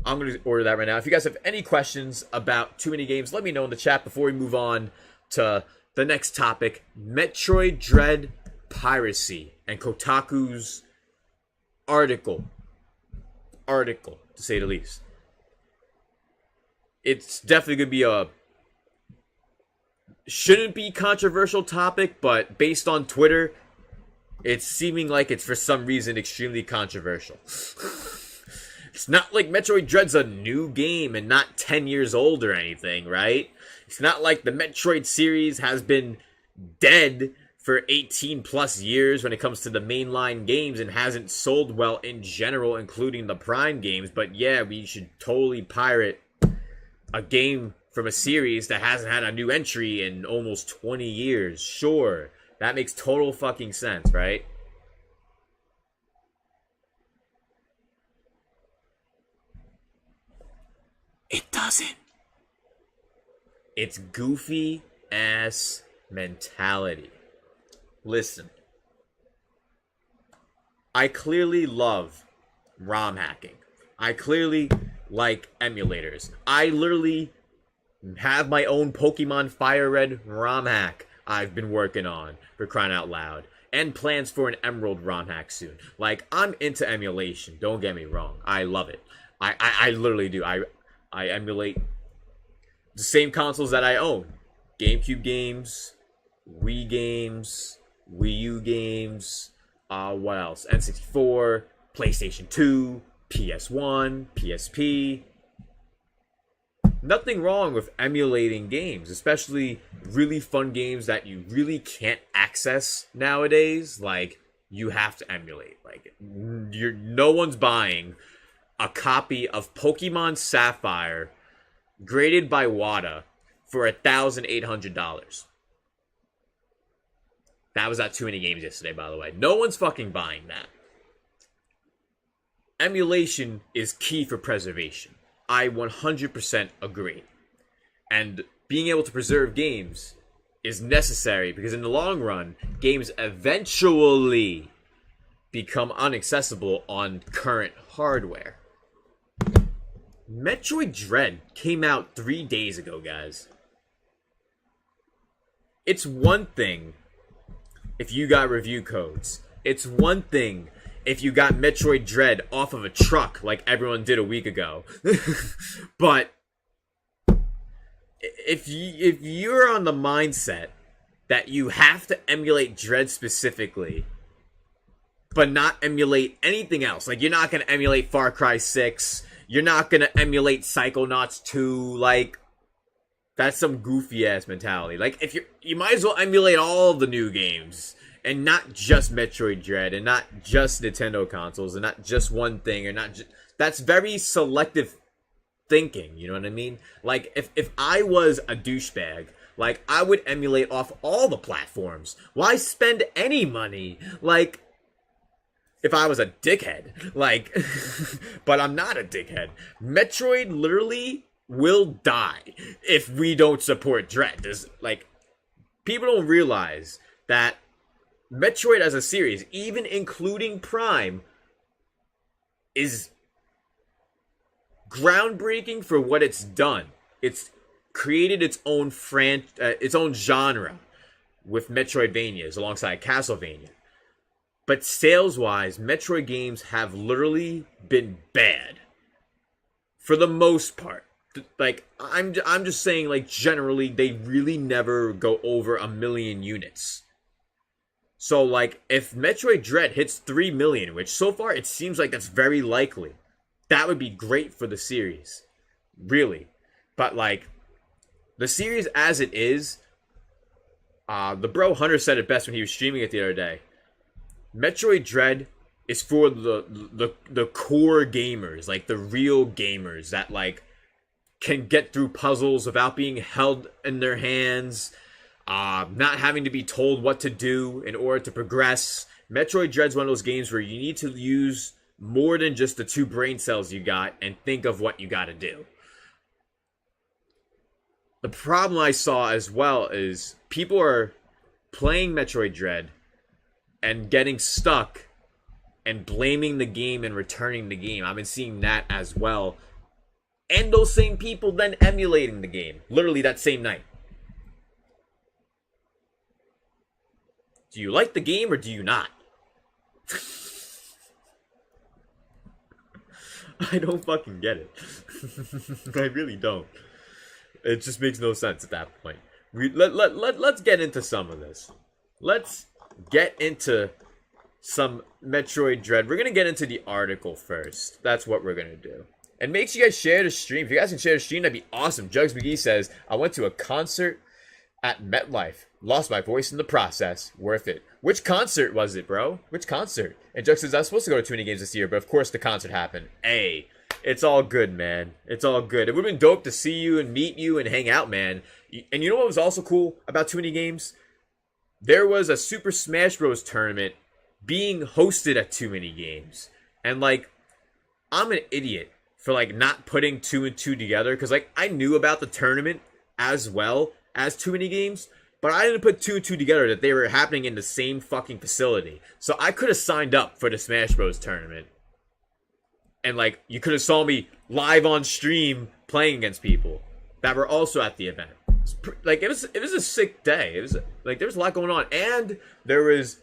F: I'm gonna order that right now. If you guys have any questions about TooManyGames, let me know in the chat before we move on to the next topic: Metroid Dread piracy and Kotaku's article, to say the least. It's definitely going to be a shouldn't be controversial topic, but based on Twitter, it's seeming like it's for some reason extremely controversial. It's not like Metroid Dread's a new game and not 10 years old or anything, right? It's not like the Metroid series has been dead for 18 plus years when it comes to the mainline games and hasn't sold well in general, including the Prime games. But yeah, we should totally pirate a game from a series that hasn't had a new entry in almost 20 years. Sure, that makes total fucking sense, right? It doesn't. It's goofy ass mentality. Listen, I clearly love ROM hacking. I clearly like emulators. I literally have my own Pokemon Fire Red ROM hack I've been working on, for crying out loud. And plans for an Emerald ROM hack soon. Like, I'm into emulation, don't get me wrong. I love it. I literally do. I emulate the same consoles that I own. GameCube games, Wii games, Wii U games, what else? N64, PlayStation 2, PS1, PSP. Nothing wrong with emulating games, especially really fun games that you really can't access nowadays. Like, you have to emulate. Like, no one's buying a copy of Pokemon Sapphire graded by WADA for $1,800. That was at TooManyGames yesterday, by the way. No one's fucking buying that. Emulation is key for preservation. I 100% agree. And being able to preserve games is necessary because in the long run, games eventually become inaccessible on current hardware. Metroid Dread came out 3 days ago, guys. It's one thing if you got review codes. It's one thing if you got Metroid Dread off of a truck like everyone did a week ago. But if you're on the mindset that you have to emulate Dread specifically, but not emulate anything else, like you're not going to emulate Far Cry 6, you're not going to emulate Psychonauts 2, like, that's some goofy ass mentality. Like, if you might as well emulate all of the new games and not just Metroid Dread and not just Nintendo consoles and not just one thing or not just, that's very selective thinking, you know what I mean? Like, if I was a douchebag, like, I would emulate off all the platforms. Why spend any money? Like, if I was a dickhead, like, but I'm not a dickhead. Metroid literally will die if we don't support Dread. There's, like, people don't realize that Metroid as a series, even including Prime, is groundbreaking for what it's done. It's created its own its own genre with Metroidvanias alongside Castlevania. But sales-wise, Metroid games have literally been bad. For the most part. like I'm just saying, like, generally they really never go over 1 million units. So like if Metroid Dread hits 3 million, which so far it seems like that's very likely, that would be great for the series. Really. But like the series as it is, the bro Hunter said it best when he was streaming it the other day. Metroid Dread is for the core gamers, like the real gamers that like can get through puzzles without being held in their hands, not having to be told what to do in order to progress. Metroid Dread's one of those games where you need to use more than just the 2 brain cells you got and think of what you got to do. The problem I saw as well is people are playing Metroid Dread and getting stuck and blaming the game and returning the game. I've been seeing that as well. And those same people then emulating the game. Literally that same night. Do you like the game or do you not? I don't fucking get it. I really don't. It just makes no sense at that point. Let's get into some of this. Let's get into some Metroid Dread. We're going to get into the article first. That's what we're going to do. And make sure you guys share the stream. If you guys can share the stream, that'd be awesome. Jugs McGee says, I went to a concert at MetLife. Lost my voice in the process. Worth it. Which concert was it, bro? Which concert? And Jugs says, I was supposed to go to TooManyGames this year, but of course the concert happened. Hey, it's all good, man. It's all good. It would have been dope to see you and meet you and hang out, man. And you know what was also cool about TooManyGames? There was a Super Smash Bros. Tournament being hosted at TooManyGames. And, like, I'm an idiot for, like, not putting 2 and 2 together. Because, like, I knew about the tournament as well as TooManyGames. But I didn't put 2 and 2 together that they were happening in the same fucking facility. So I could have signed up for the Smash Bros. Tournament. And, like, you could have saw me live on stream playing against people that were also at the event. It was a sick day. It was, like, there was a lot going on. And there was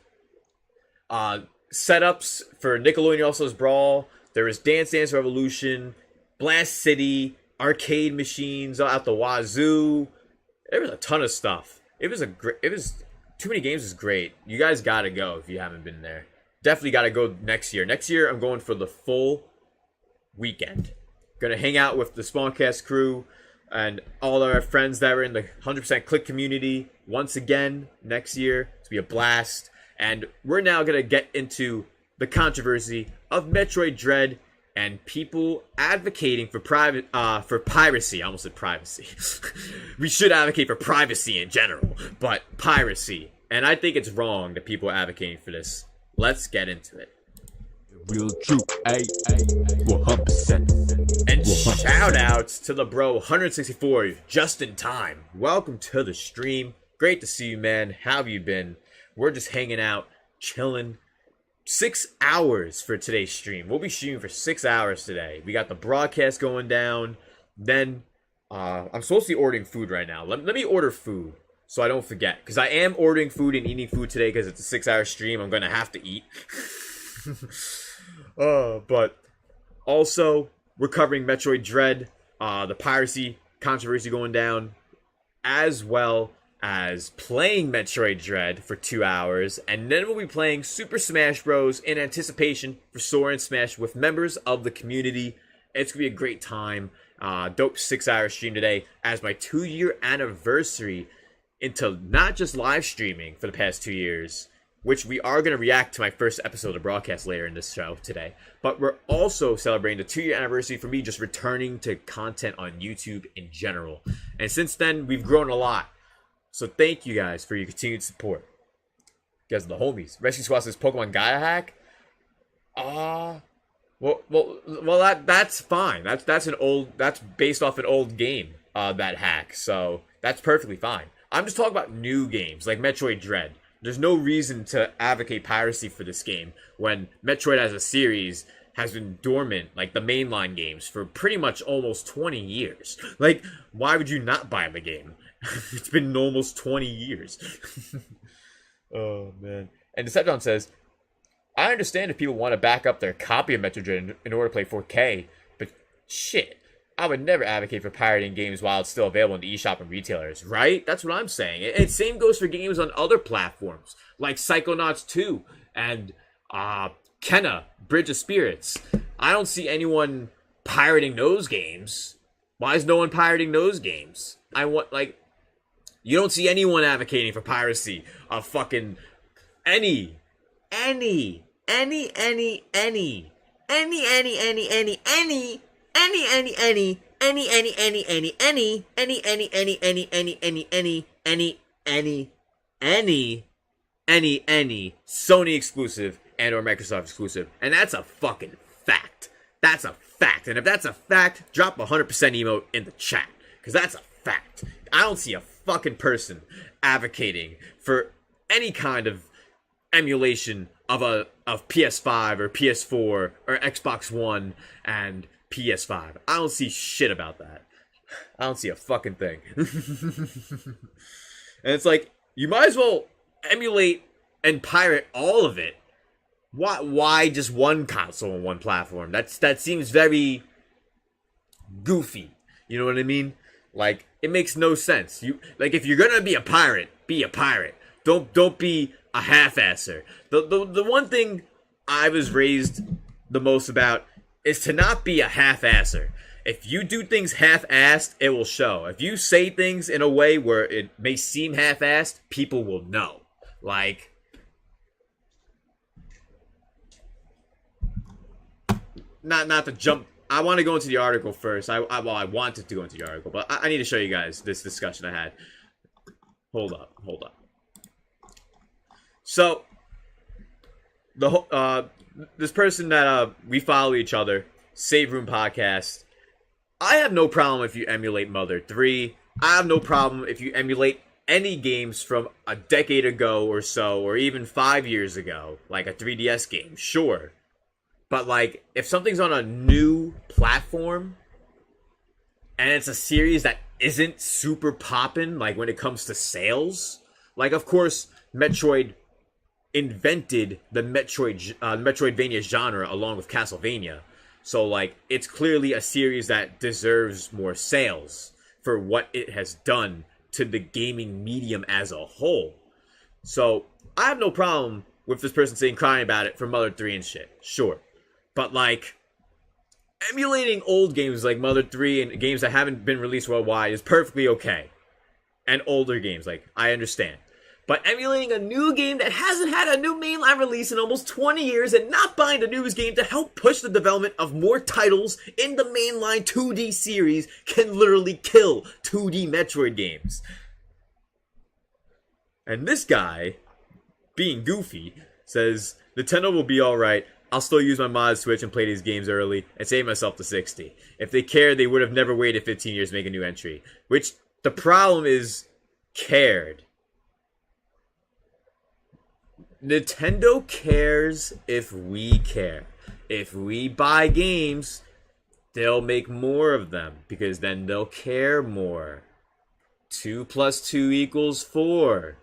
F: setups for Nickelodeon All-Stars Brawl. There was Dance Dance Revolution, Blast City, arcade machines out the wazoo. There was a ton of stuff. TooManyGames is great. You guys gotta go if you haven't been there. Definitely gotta go next year. Next year I'm going for the full weekend. Gonna hang out with the Spawncast crew and all our friends that were in the 100% Click community once again next year. It's gonna be a blast. And we're now gonna get into the controversy of Metroid Dread and people advocating for piracy. I almost said privacy. We should advocate for privacy in general, but piracy. And I think it's wrong that people are advocating for this. Let's get into it.
A: Real true, 100%.
F: And shout outs to the bro 164 just in time. Welcome to the stream. Great to see you, man. How have you been? We're just hanging out, chilling. 6 hours for today's stream. We'll be streaming for 6 hours today. We got the broadcast going down. Then I'm supposed to be ordering food right now. Let me order food so I don't forget. Because I am ordering food and eating food today because it's a 6-hour stream. I'm going to have to eat. But also, we're covering Metroid Dread, the piracy controversy going down, as well as playing Metroid Dread for 2 hours, and then we'll be playing Super Smash Bros. In anticipation for Sora and Smash with members of the community. It's gonna be a great time. Dope 6-hour stream today as my 2-year anniversary into not just live streaming for the past 2 years, which we are going to react to my first episode of broadcast later in this show today, but we're also celebrating the 2-year anniversary for me just returning to content on YouTube in general. And since then, we've grown a lot. So thank you guys for your continued support. You guys are the homies. Rescue Squad says Pokemon Gaia hack. That's fine. That's based off an old game, that hack. So that's perfectly fine. I'm just talking about new games like Metroid Dread. There's no reason to advocate piracy for this game when Metroid as a series has been dormant, like the mainline games, for pretty much almost 20 years. Like, why would you not buy the game? It's been almost 20 years. Oh, man. And Decepticon says, I understand if people want to back up their copy of Metroid Dread in order to play 4K, but shit. I would never advocate for pirating games while it's still available in the eShop and retailers, right? That's what I'm saying. And same goes for games on other platforms, like Psychonauts 2 and Kenna, Bridge of Spirits. I don't see anyone pirating those games. Why is no one pirating those games? You don't see anyone advocating for piracy of fucking any Sony exclusive and or Microsoft exclusive. And that's a fucking fact. That's a fact. And if that's a fact, drop 100% emote in the chat. Because that's a fact. I don't see a fucking person advocating for any kind of emulation of PS5 or PS4 or Xbox One and PS5. I don't see shit about that. I don't see a fucking thing. And it's like, you might as well emulate and pirate all of it. Why just one console and one platform? That seems very goofy. You know what I mean? Like, it makes no sense. If you're gonna be a pirate, be a pirate. Don't be a half-asser. The one thing I was raised the most about is to not be a half-asser. If you do things half-assed, it will show. If you say things in a way where it may seem half-assed, people will know. Like, not to jump. I want to go into the article first. I wanted to go into the article, but I need to show you guys this discussion I had. Hold up. So, this person that we follow each other, Save Room Podcast. I have no problem if you emulate Mother 3. I have no problem if you emulate any games from a decade ago or so, or even 5 years ago, like a 3DS game. Sure. But, like, if something's on a new platform, and it's a series that isn't super poppin', like, when it comes to sales, like, of course, Metroid invented the Metroidvania genre along with Castlevania. So, like, it's clearly a series that deserves more sales for what it has done to the gaming medium as a whole. So, I have no problem with this person crying about it for Mother 3 and shit. Sure. But, like, emulating old games like Mother 3 and games that haven't been released worldwide is perfectly okay. And older games, like, I understand. But emulating a new game that hasn't had a new mainline release in almost 20 years and not buying the newest game to help push the development of more titles in the mainline 2D series can literally kill 2D Metroid games. And this guy, being goofy, says, Nintendo will be alright. I'll still use my mod Switch and play these games early and save myself the 60. If they cared, they would have never waited 15 years to make a new entry. Which, the problem is, cared. Nintendo cares if we care. If we buy games, they'll make more of them, because then they'll care more. 2 + 2 = 4.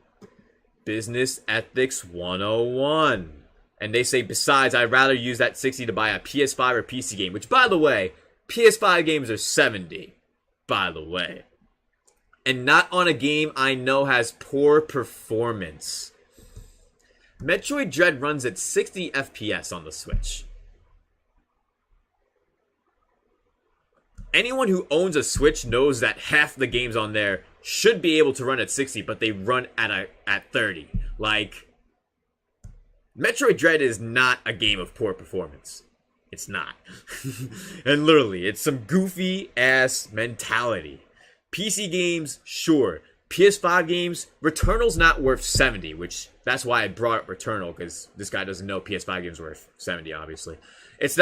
F: Business Ethics 101. And they say, besides, I'd rather use that 60 to buy a PS5 or PC game. Which, by the way, PS5 games are 70. By the way. And not on a game I know has poor performance. Metroid Dread runs at 60 FPS on the Switch. Anyone who owns a Switch knows that half the games on there should be able to run at 60, but they run at 30. Like, Metroid Dread is not a game of poor performance. It's not. And literally, it's some goofy ass mentality. PC games, sure. PS5 games, Returnal's not worth 70, which that's why I brought up Returnal, because this guy doesn't know PS5 games worth 70, obviously. It's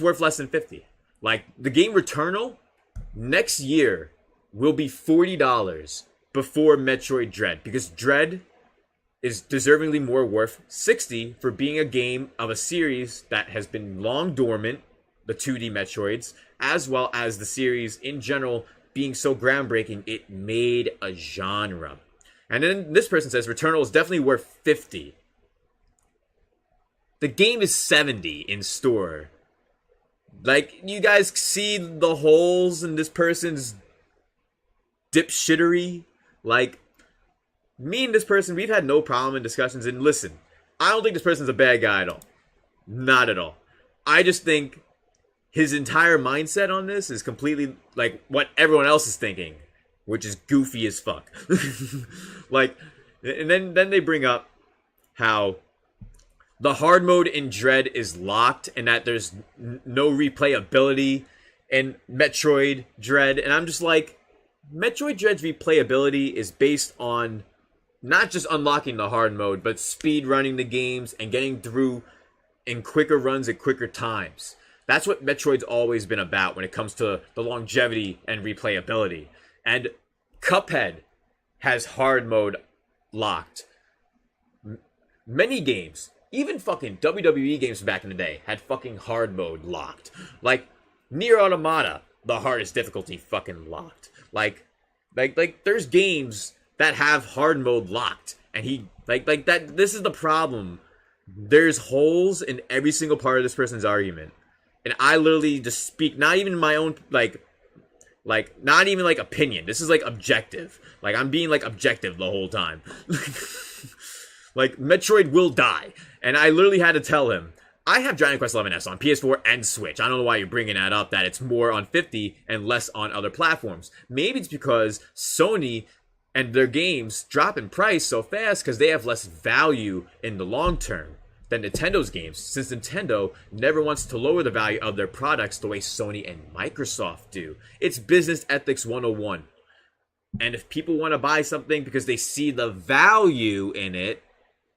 F: worth less than 50. Like, the game Returnal, next year, will be $40 before Metroid Dread, because Dread is deservingly more worth 60 for being a game of a series that has been long dormant, the 2D Metroids, as well as the series in general being so groundbreaking, it made a genre. And then this person says Returnal is definitely worth 50. The game is 70 in store. Like, you guys see the holes in this person's dipshittery? Like, me and this person, we've had no problem in discussions. And listen, I don't think this person's a bad guy at all. Not at all. I just think his entire mindset on this is completely like what everyone else is thinking, which is goofy as fuck. Like, and then they bring up how the hard mode in Dread is locked and that there's no replayability in Metroid Dread. And I'm just like, Metroid Dread's replayability is based on not just unlocking the hard mode, but speed running the games and getting through in quicker runs at quicker times. That's what Metroid's always been about when it comes to the longevity and replayability. And Cuphead has hard mode locked. Many games, even fucking WWE games back in the day, had fucking hard mode locked. Like, Nier Automata, the hardest difficulty fucking locked. Like there's games that have hard mode locked. And he, like that, this is the problem. There's holes in every single part of this person's argument. And I literally just speak, not even my own, like, not even, like, opinion. This is, like, objective. Like, I'm being, like, objective the whole time. Like, Metroid will die. And I literally had to tell him, I have Dragon Quest XI-S on PS4 and Switch. I don't know why you're bringing that up, that it's more on 50 and less on other platforms. Maybe it's because Sony and their games drop in price so fast because they have less value in the long term than Nintendo's games, since Nintendo never wants to lower the value of their products the way Sony and Microsoft do. It's business ethics 101. And if people want to buy something because they see the value in it,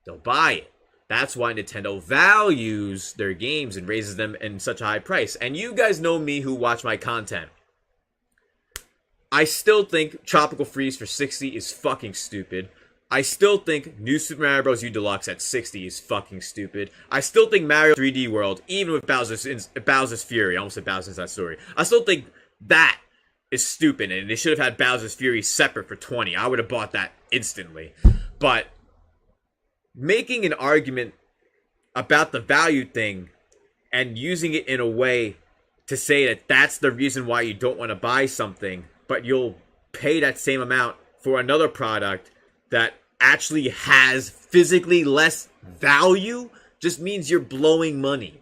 F: they'll buy it. That's why Nintendo values their games and raises them in such a high price. And you guys know me who watch my content. I still think Tropical Freeze for 60 is fucking stupid. I still think New Super Mario Bros. U Deluxe at 60 is fucking stupid. I still think Mario 3D World, even with Bowser's Fury, I almost said Bowser's Inside Story, I still think that is stupid, and they should have had Bowser's Fury separate for 20. I would have bought that instantly. But making an argument about the value thing and using it in a way to say that that's the reason why you don't want to buy something, but you'll pay that same amount for another product that actually has physically less value, just means you're blowing money.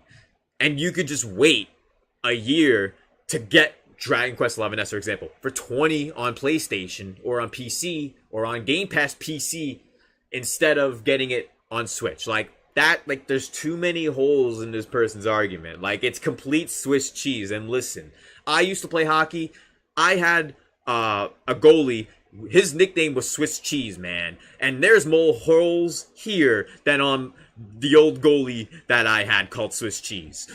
F: And you could just wait a year to get Dragon Quest XI-S, for example, for 20 on PlayStation or on PC or on Game Pass PC instead of getting it on Switch. Like that, like there's too many holes in this person's argument. Like it's complete Swiss cheese. And listen, I used to play hockey. I had a goalie. His nickname was Swiss Cheese, man. And there's more holes here than on the old goalie that I had called Swiss Cheese.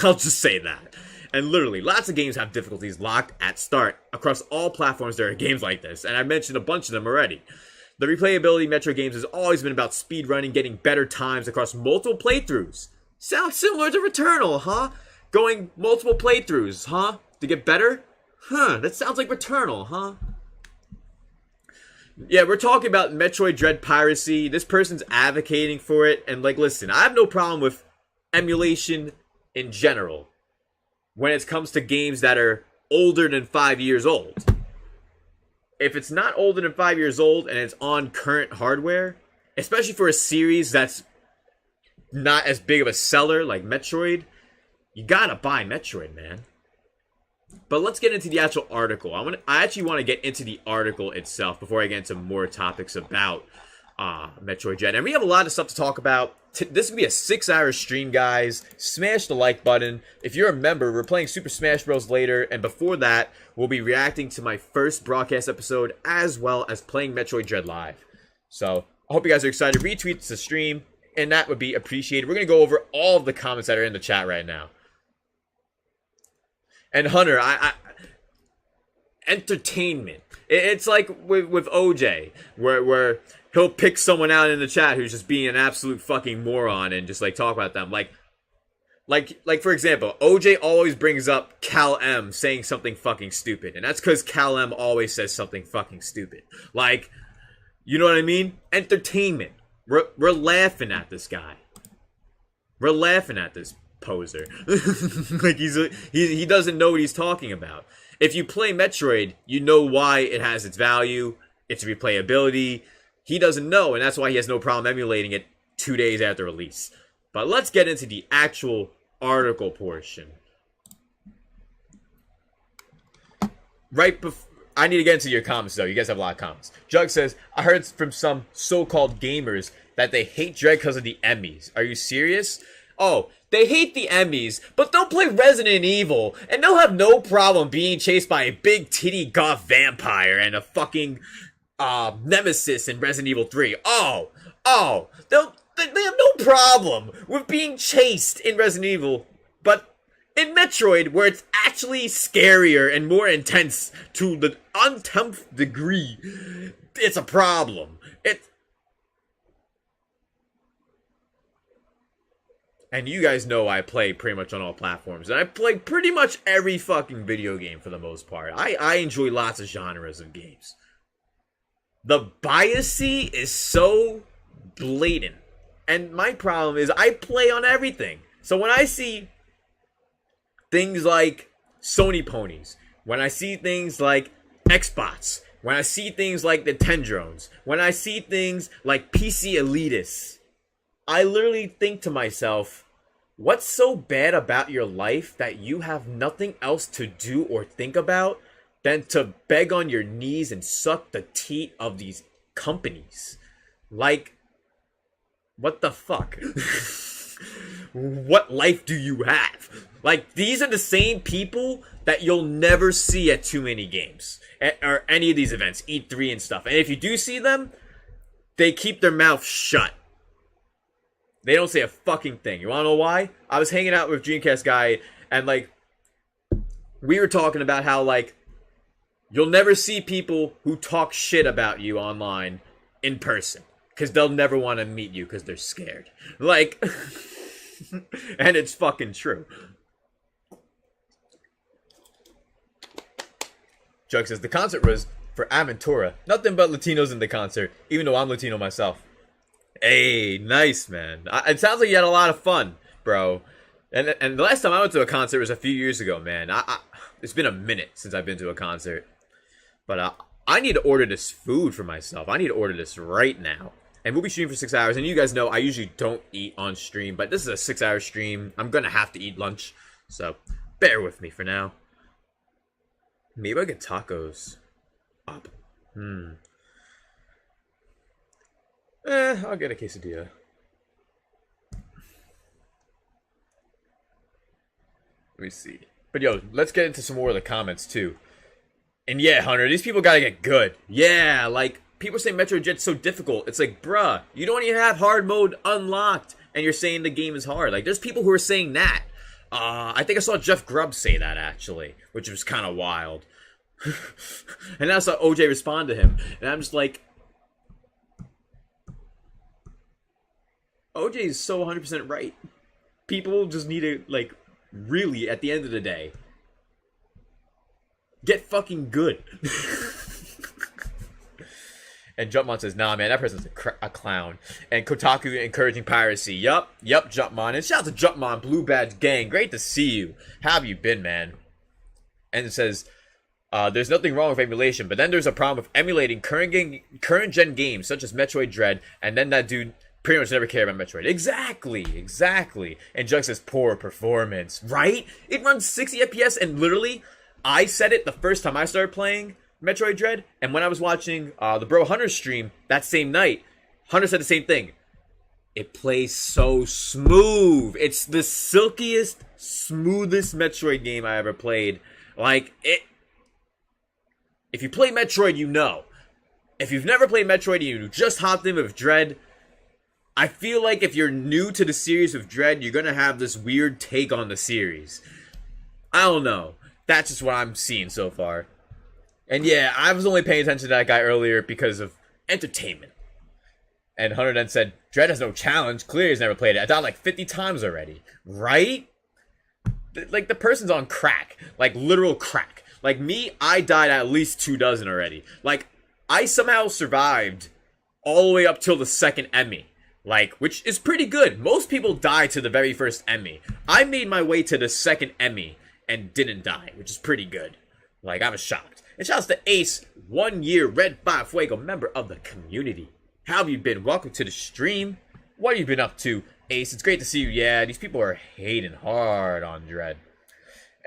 F: I'll just say that. And literally, lots of games have difficulties locked at start. Across all platforms, there are games like this. And I mentioned a bunch of them already. The replayability Metroid games has always been about speedrunning, getting better times across multiple playthroughs. Sounds similar to Returnal, huh? Going multiple playthroughs, huh? To get better? Huh, that sounds like Returnal, huh? Yeah, we're talking about Metroid Dread piracy. This person's advocating for it. And, like, listen, I have no problem with emulation in general when it comes to games that are older than 5 years old. If it's not older than 5 years old and it's on current hardware, especially for a series that's not as big of a seller like Metroid, you gotta buy Metroid, man. But let's get into the actual article. I actually want to get into the article itself before I get into more topics about Metroid Dread. And we have a lot of stuff to talk about. This could be a 6-hour stream, guys. Smash the like button. If you're a member, we're playing Super Smash Bros. Later. And before that, we'll be reacting to my first broadcast episode as well as playing Metroid Dread live. So I hope you guys are excited. Retweet the stream, and that would be appreciated. We're going to go over all of the comments that are in the chat right now. And Hunter, entertainment. It's like with OJ, where he'll pick someone out in the chat who's just being an absolute fucking moron and just like talk about them. Like for example, OJ always brings up Cal M saying something fucking stupid, and that's because Cal M always says something fucking stupid. Like, you know what I mean? Entertainment. We're laughing at this guy. We're laughing at this poser. Like he doesn't know what he's talking about. If you play Metroid, you know why it has its value, its replayability. He doesn't know, and that's why he has no problem emulating it 2 days after release. But let's get into the actual article portion. Right before, I need to get into your comments though. You guys have a lot of comments. Jug says, I heard from some so-called gamers that they hate Dread because of the Emmys. Are you serious? Oh, they hate the Emmys, but they'll play Resident Evil, and they'll have no problem being chased by a big titty goth vampire and a fucking nemesis in Resident Evil 3. They have no problem with being chased in Resident Evil, but in Metroid, where it's actually scarier and more intense to the untempth degree, it's a problem. And you guys know I play pretty much on all platforms, and I play pretty much every fucking video game for the most part. I enjoy lots of genres of games. The biasy is so blatant. And my problem is I play on everything. So when I see things like Sony ponies, when I see things like Xbox, when I see things like the Tendrones, when I see things like PC elitists, I literally think to myself, what's so bad about your life that you have nothing else to do or think about than to beg on your knees and suck the teat of these companies? Like, what the fuck? What life do you have? Like, these are the same people that you'll never see at TooManyGames or any of these events, E3 and stuff. And if you do see them, they keep their mouth shut. They don't say a fucking thing. You wanna know why? I was hanging out with Dreamcast guy, and like, we were talking about how like, you'll never see people who talk shit about you online in person. Because they'll never want to meet you because they're scared. Like, and it's fucking true. Jug says, the concert was for Aventura. Nothing but Latinos in the concert, even though I'm Latino myself. Hey, nice, man. It sounds like you had a lot of fun, bro. And the last time I went to a concert was a few years ago, man. It's been a minute since I've been to a concert. But I need to order this food for myself. I need to order this right now. And we'll be streaming for 6 hours. And you guys know I usually don't eat on stream. But this is a 6-hour stream. I'm going to have to eat lunch. So bear with me for now. Maybe I'll get tacos up. I'll get a quesadilla. Let me see. But yo, let's get into some more of the comments too. And yeah, Hunter, these people gotta get good. Yeah, like, people say Metroid Dread's so difficult. It's like, bruh, you don't even have hard mode unlocked, and you're saying the game is hard. Like, there's people who are saying that. I think I saw Jeff Grubb say that, actually, which was kind of wild. And then I saw OJ respond to him, and I'm just like, OJ is so 100% right. People just need to, like, really, at the end of the day, get fucking good. And Jumpmon says, nah, man, that person's a clown. And Kotaku encouraging piracy. Yup, Jumpmon. And shout out to Jumpmon, Blue Badge Gang. Great to see you. How have you been, man? And it says, there's nothing wrong with emulation, but then there's a problem with emulating current-gen games, such as Metroid Dread, and then that dude pretty much never cared about Metroid. Exactly. And Jug says, poor performance. Right? It runs 60 FPS, and literally, I said it the first time I started playing Metroid Dread, and when I was watching the bro Hunter stream that same night, Hunter said the same thing. It plays so smooth. It's the silkiest, smoothest Metroid game I ever played. Like, it... If you play Metroid, you know. If you've never played Metroid and you just hopped in with Dread, I feel like if you're new to the series of Dread, you're gonna have this weird take on the series. I don't know. That's just what I'm seeing so far. And yeah, I was only paying attention to that guy earlier because of entertainment. And Hunter then said, Dread has no challenge. Clearly he's never played it. I died like 50 times already. Right? Like, the person's on crack. Like, literal crack. Like, me, I died at least 24 already. Like, I somehow survived all the way up till the second Emmy. Like, which is pretty good. Most people die to the very first Emmy. I made my way to the second Emmy and didn't die, which is pretty good. Like, I was shocked. And shouts to Ace, 1 year Red 5 Fuego, member of the community. How have you been? Welcome to the stream. What have you been up to, Ace? It's great to see you. Yeah, these people are hating hard on Dread.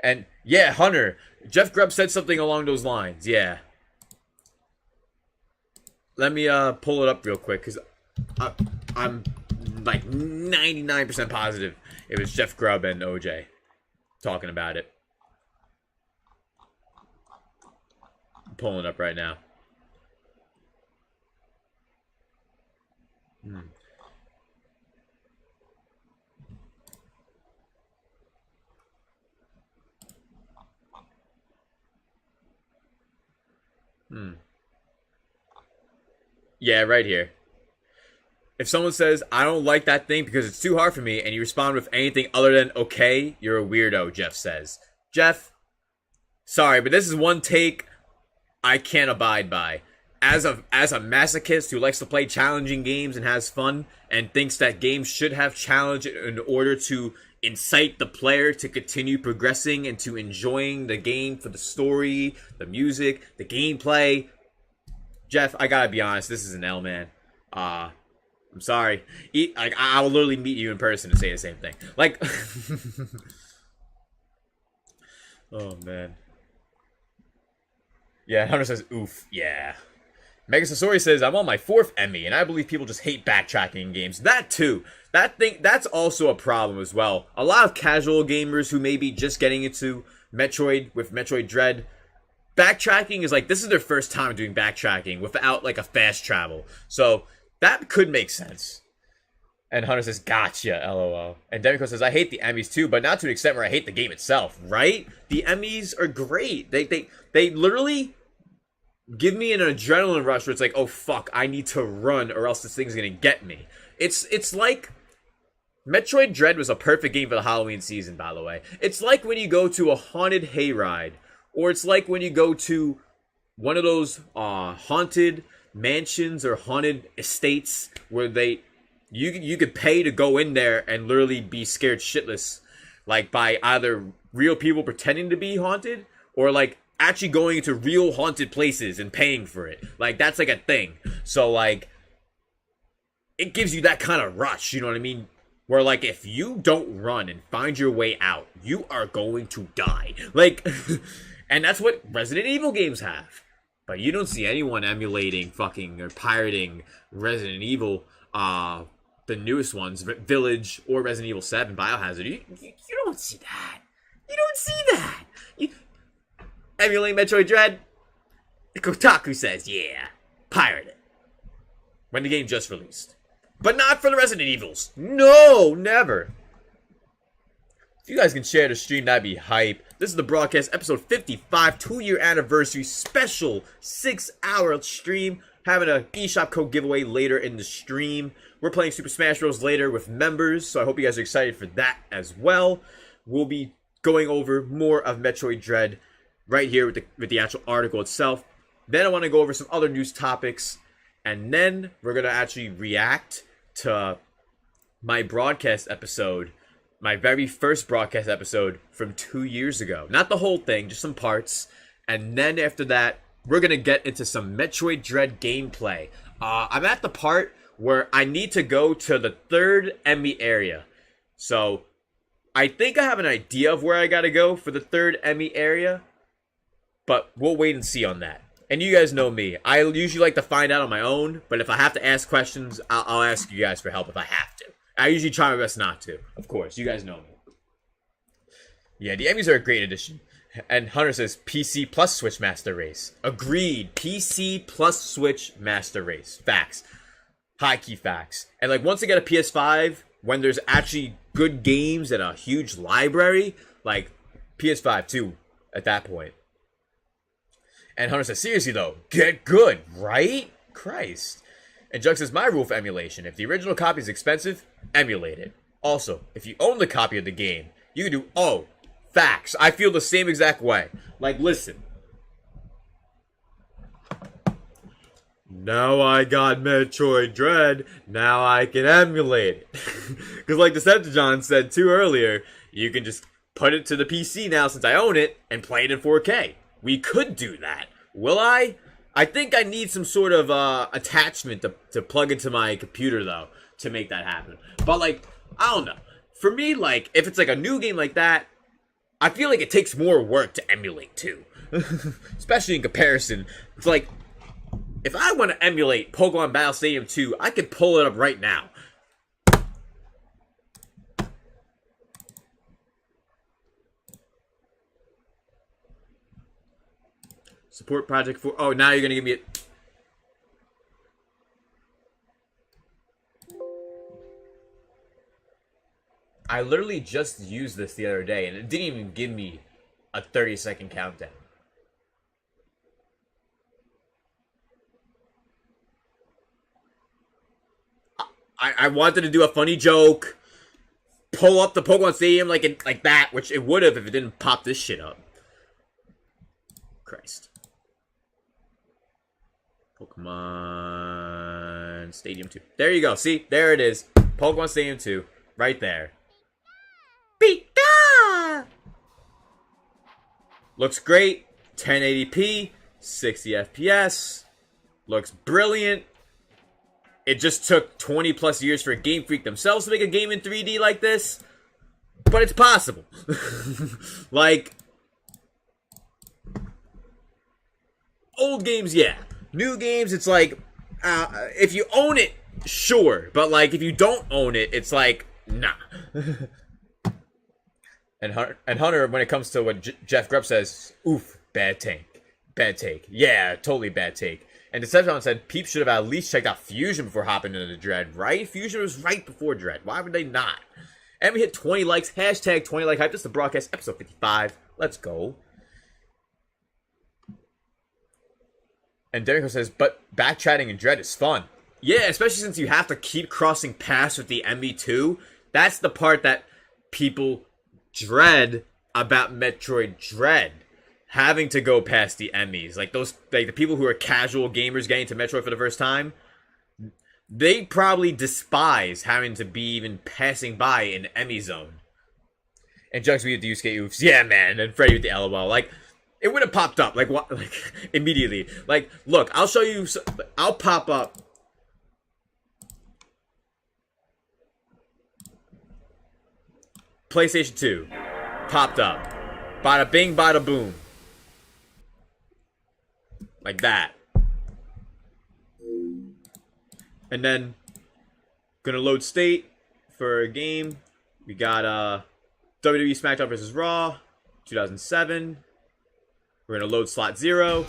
F: And, yeah, Hunter, Jeff Grubb said something along those lines. Yeah. Let me pull it up real quick, because I'm like 99% positive it was Jeff Grubb and OJ talking about it. I'm pulling it up right now. Yeah, right here. If someone says, I don't like that thing because it's too hard for me, and you respond with anything other than, okay, you're a weirdo, Jeff says. Jeff, sorry, but this is one take I can't abide by. As a masochist who likes to play challenging games and has fun, and thinks that games should have challenge in order to incite the player to continue progressing and to enjoying the game for the story, the music, the gameplay. Jeff, I gotta be honest, this is an L, man. I'm sorry. I will literally meet you in person to say the same thing. Like, oh man. Yeah, Hunter says, oof, yeah. Megasasori says, I'm on my 4th Emmy, and I believe people just hate backtracking in games. That too. That's also a problem as well. A lot of casual gamers who may be just getting into Metroid with Metroid Dread, backtracking is like, this is their first time doing backtracking without like a fast travel. So that could make sense. And Hunter says, gotcha, LOL. And Demico says, I hate the Emmys too, but not to the extent where I hate the game itself, right? The Emmys are great. They literally give me an adrenaline rush where it's like, oh fuck, I need to run or else this thing's gonna get me. It's like Metroid Dread was a perfect game for the Halloween season, by the way. It's like when you go to a haunted hayride, or it's like when you go to one of those haunted mansions or haunted estates where you could pay to go in there and literally be scared shitless, like by either real people pretending to be haunted or like actually going into real haunted places and paying for it. Like, that's like a thing. So like, it gives you that kind of rush, you know what I mean? Where like, if you don't run and find your way out, you are going to die. Like, and that's what Resident Evil games have. But you don't see anyone emulating fucking or pirating Resident Evil, the newest ones, Village or Resident Evil 7, Biohazard. You don't see that. You don't see that. Emulating Metroid Dread? Kotaku says, yeah, pirate it. When the game just released. But not for the Resident Evils. No, never. If you guys can share the stream, that'd be hype. This is the broadcast, episode 55, 2-year anniversary special 6-hour stream. Having a eShop code giveaway later in the stream. We're playing Super Smash Bros. Later with members, so I hope you guys are excited for that as well. We'll be going over more of Metroid Dread right here with the actual article itself. Then I want to go over some other news topics, and then we're going to actually react to my broadcast episode, my very first broadcast episode from 2 years ago. Not the whole thing, just some parts. And then after that, we're going to get into some Metroid Dread gameplay. I'm at the part where I need to go to the 3rd Emmy area. So I think I have an idea of where I got to go for the 3rd Emmy area. But we'll wait and see on that. And you guys know me. I usually like to find out on my own. But if I have to ask questions, I'll ask you guys for help if I have to. I usually try my best not to. Of course, you guys know me. Yeah, the Emmys are a great addition. And Hunter says, PC plus Switch Master Race. Agreed. PC plus Switch Master Race. Facts. High key facts. And like, once I get a PS5, when there's actually good games and a huge library, like PS5 too, at that point. And Hunter says, seriously though, get good, right? Christ. And Jug says, my rule for emulation, if the original copy is expensive, emulate it. Also, if you own the copy of the game, you can do, facts. I feel the same exact way. Like, listen. now I got Metroid Dread, now I can emulate it. Because like Decepticon said too earlier, you can just put it to the PC now since I own it, and play it in 4K. We could do that. Will I? I think I need some sort of attachment to plug into my computer, though, to make that happen. But, like, I don't know. For me, like, if it's like a new game like that, I feel like it takes more work to emulate, too. Especially in comparison. It's like, if I want to emulate Pokemon Battle Stadium 2, I can pull it up right now. Support project for... Oh, now you're going to give me it. I literally just used this the other day, and it didn't even give me a 30-second countdown. I wanted to do a funny joke, pull up the Pokemon Stadium like that, which it would have if it didn't pop this shit up. Christ. Pokemon Stadium 2. There you go. See? There it is. Pokemon Stadium 2. Right there. Pika! Looks great. 1080p. 60 FPS. Looks brilliant. It just took 20 plus years for Game Freak themselves to make a game in 3D like this. But it's possible. Like, old games, yeah. New games, it's like, if you own it, sure. But, like, if you don't own it, it's like, nah. And Hunter, when it comes to what Jeff Grubb says, oof, bad take. Bad take. Yeah, totally bad take. And Decepticon said, Peep should have at least checked out Fusion before hopping into the Dread, right? Fusion was right before Dread. Why would they not? And we hit 20 likes. Hashtag 20 like hype. This is the broadcast, episode 55. Let's go. And Derek says, but backchatting in Dread is fun. Yeah, especially since you have to keep crossing paths with the MV2. That's the part that people dread about Metroid Dread. Having to go past the Emmys. Like those, like the people who are casual gamers getting to Metroid for the first time, they probably despise having to be even passing by an Emmy zone. And Jugs with the Yusuke oofs. Yeah, man. And Freddy with the LOL. Like, it would have popped up. Like, what? Like, immediately. Like, look, I'll show you. I'll pop up. PlayStation 2. Popped up. Bada bing, bada boom. Like that. And then, gonna load state for a game. We got WWE SmackDown vs. Raw, 2007. We're gonna load slot 0.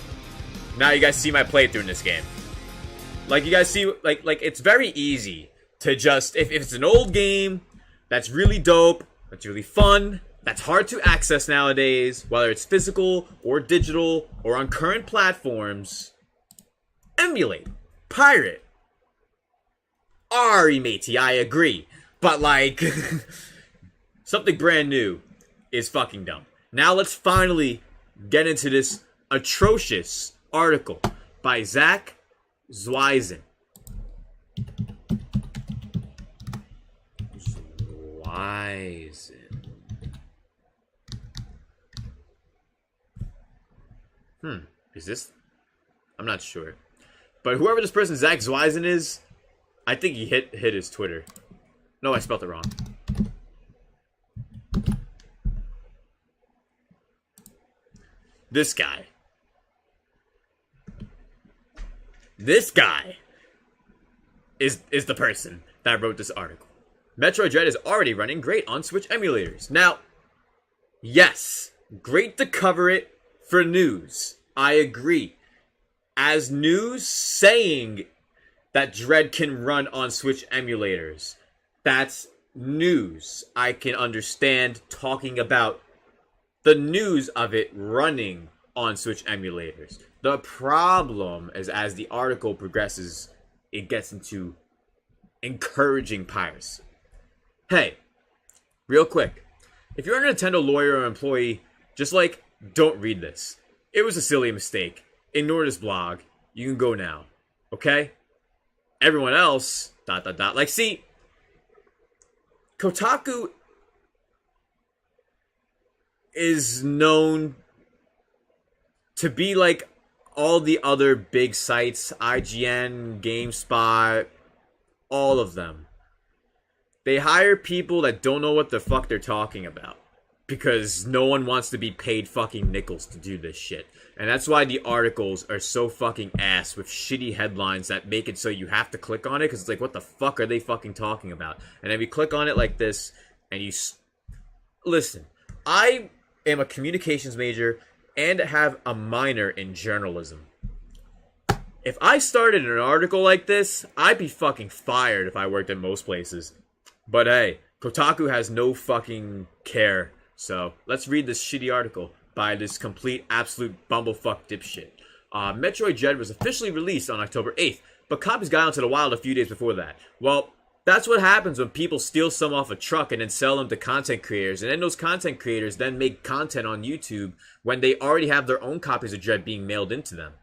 F: Now you guys see my playthrough in this game. Like you guys see, like it's very easy to just, if it's an old game that's really dope, that's really fun, that's hard to access nowadays, whether it's physical or digital or on current platforms, emulate, pirate. Ari, matey, I agree. But, like, something brand new is fucking dumb. Now let's finally get into this atrocious article by Zach Zweisen. Zweisen. Is this? I'm not sure. But whoever this person Zach Zweisen is, I think he hit his Twitter. No, I spelled it wrong. This guy. This guy is the person that wrote this article. Metroid Dread is already running great on Switch emulators. Now, yes, great to cover it for news. I agree. As news saying that Dread can run on Switch emulators, that's news. I can understand talking about the news of it running on Switch emulators. The problem is, as the article progresses, it gets into encouraging piracy. Hey, real quick, if you're a Nintendo lawyer or employee, just like, don't read this. It was a silly mistake. Ignore this blog. You can go now. Okay? Everyone else, ... Like, see, Kotaku is known to be like all the other big sites, IGN, GameSpot, all of them. They hire people that don't know what the fuck they're talking about. Because no one wants to be paid fucking nickels to do this shit. And that's why the articles are so fucking ass with shitty headlines that make it so you have to click on it. Because it's like, what the fuck are they fucking talking about? And if you click on it like this, and you... Listen, I am a communications major and have a minor in journalism. If I started an article like this, I'd be fucking fired if I worked at most places. But hey, Kotaku has no fucking care. So, let's read this shitty article by this complete, absolute bumblefuck dipshit. Metroid Dread was officially released on October 8th, but copies got onto the wild a few days before that. Well, that's what happens when people steal some off a truck and then sell them to content creators, and then those content creators then make content on YouTube when they already have their own copies of Dread being mailed into them.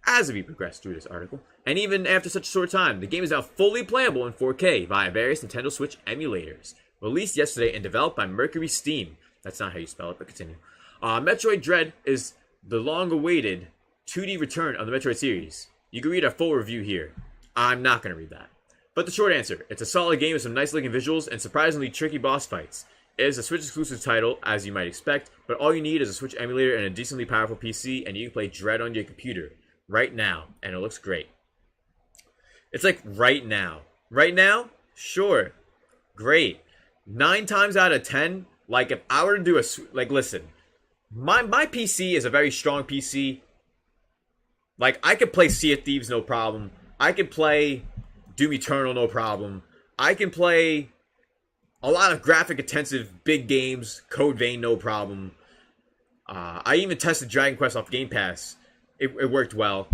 F: As we progress through this article, and even after such a short time, the game is now fully playable in 4K via various Nintendo Switch emulators. Released yesterday and developed by Mercury Steam. That's not how you spell it, but continue. Metroid Dread is the long-awaited 2D return of the Metroid series. You can read a full review here. I'm not going to read that. But the short answer, it's a solid game with some nice-looking visuals and surprisingly tricky boss fights. It is a Switch-exclusive title, as you might expect, but all you need is a Switch emulator and a decently powerful PC, and you can play Dread on your computer right now, and it looks great. It's like right now. Right now? Sure. Great. 9 times out of 10, like if I were to do a, like listen, my PC is a very strong PC. Like I could play Sea of Thieves no problem. I could play Doom Eternal no problem. I can play a lot of graphic intensive big games, Code Vein no problem. I even tested Dragon Quest off Game Pass. It worked well.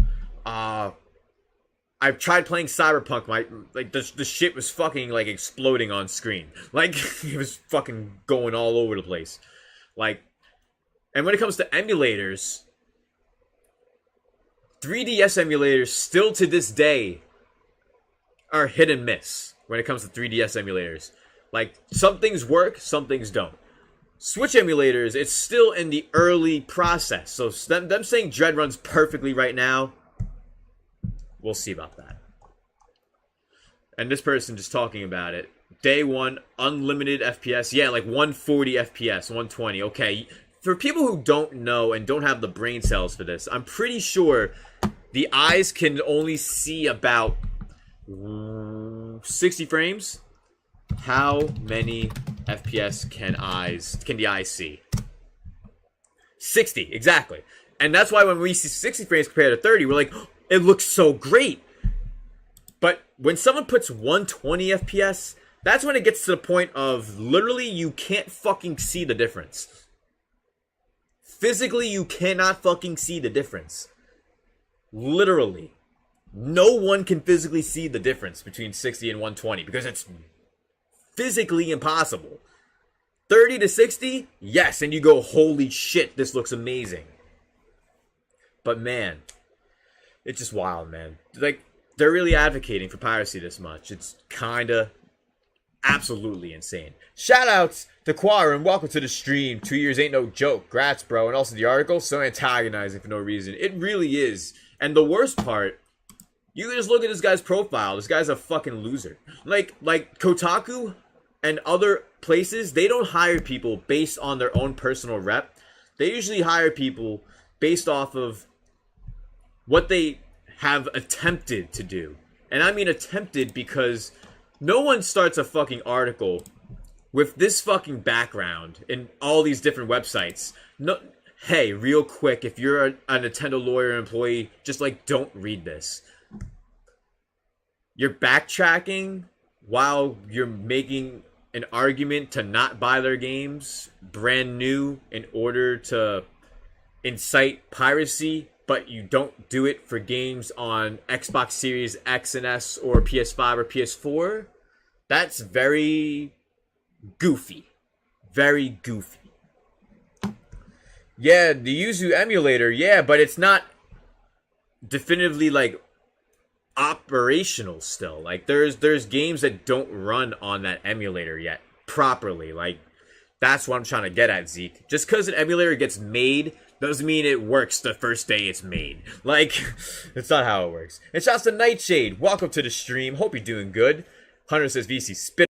F: I've tried playing Cyberpunk. The shit was fucking like exploding on screen. Like it was fucking going all over the place. Like, and when it comes to emulators, 3DS emulators still to this day are hit and miss when it comes to 3DS emulators. Like some things work, some things don't. Switch emulators, it's still in the early process. So them saying Dread runs perfectly right now, we'll see about that. And this person just talking about it. Day one, unlimited FPS. Yeah, like 140 FPS, 120. Okay, for people who don't know and don't have the brain cells for this, I'm pretty sure the eyes can only see about 60 frames. How many FPS can the eyes see? 60, exactly. And that's why when we see 60 frames compared to 30, we're like, oh, it looks so great. But when someone puts 120 FPS, that's when it gets to the point of literally you can't fucking see the difference. Physically, you cannot fucking see the difference. Literally. No one can physically see the difference between 60 and 120 because it's physically impossible. 30 to 60, yes, and you go, holy shit, this looks amazing. But man, it's just wild, man. Like, they're really advocating for piracy this much. It's kinda absolutely insane. Shoutouts to Quara and welcome to the stream. 2 years ain't no joke. Grats, bro. And also the article, so antagonizing for no reason. It really is. And the worst part, you can just look at this guy's profile. This guy's a fucking loser. Like Kotaku and other places, they don't hire people based on their own personal rep. They usually hire people based off of what they have attempted to do. And I mean attempted because no one starts a fucking article with this fucking background in all these different websites. No, hey, real quick, if you're a Nintendo lawyer employee, just like don't read this. You're backtracking while you're making an argument to not buy their games brand new in order to incite piracy, but you don't do it for games on Xbox Series X and S or PS5 or PS4. That's very goofy. Very goofy. Yeah, the Yuzu emulator, yeah, but it's not definitively like operational still. Like there's games that don't run on that emulator yet properly. Like that's what I'm trying to get at, Zeke. Just because an emulator gets made doesn't mean it works the first day it's made. Like, it's not how it works. And shouts to Nightshade. Welcome to the stream. Hope you're doing good. Hunter says, VC, spit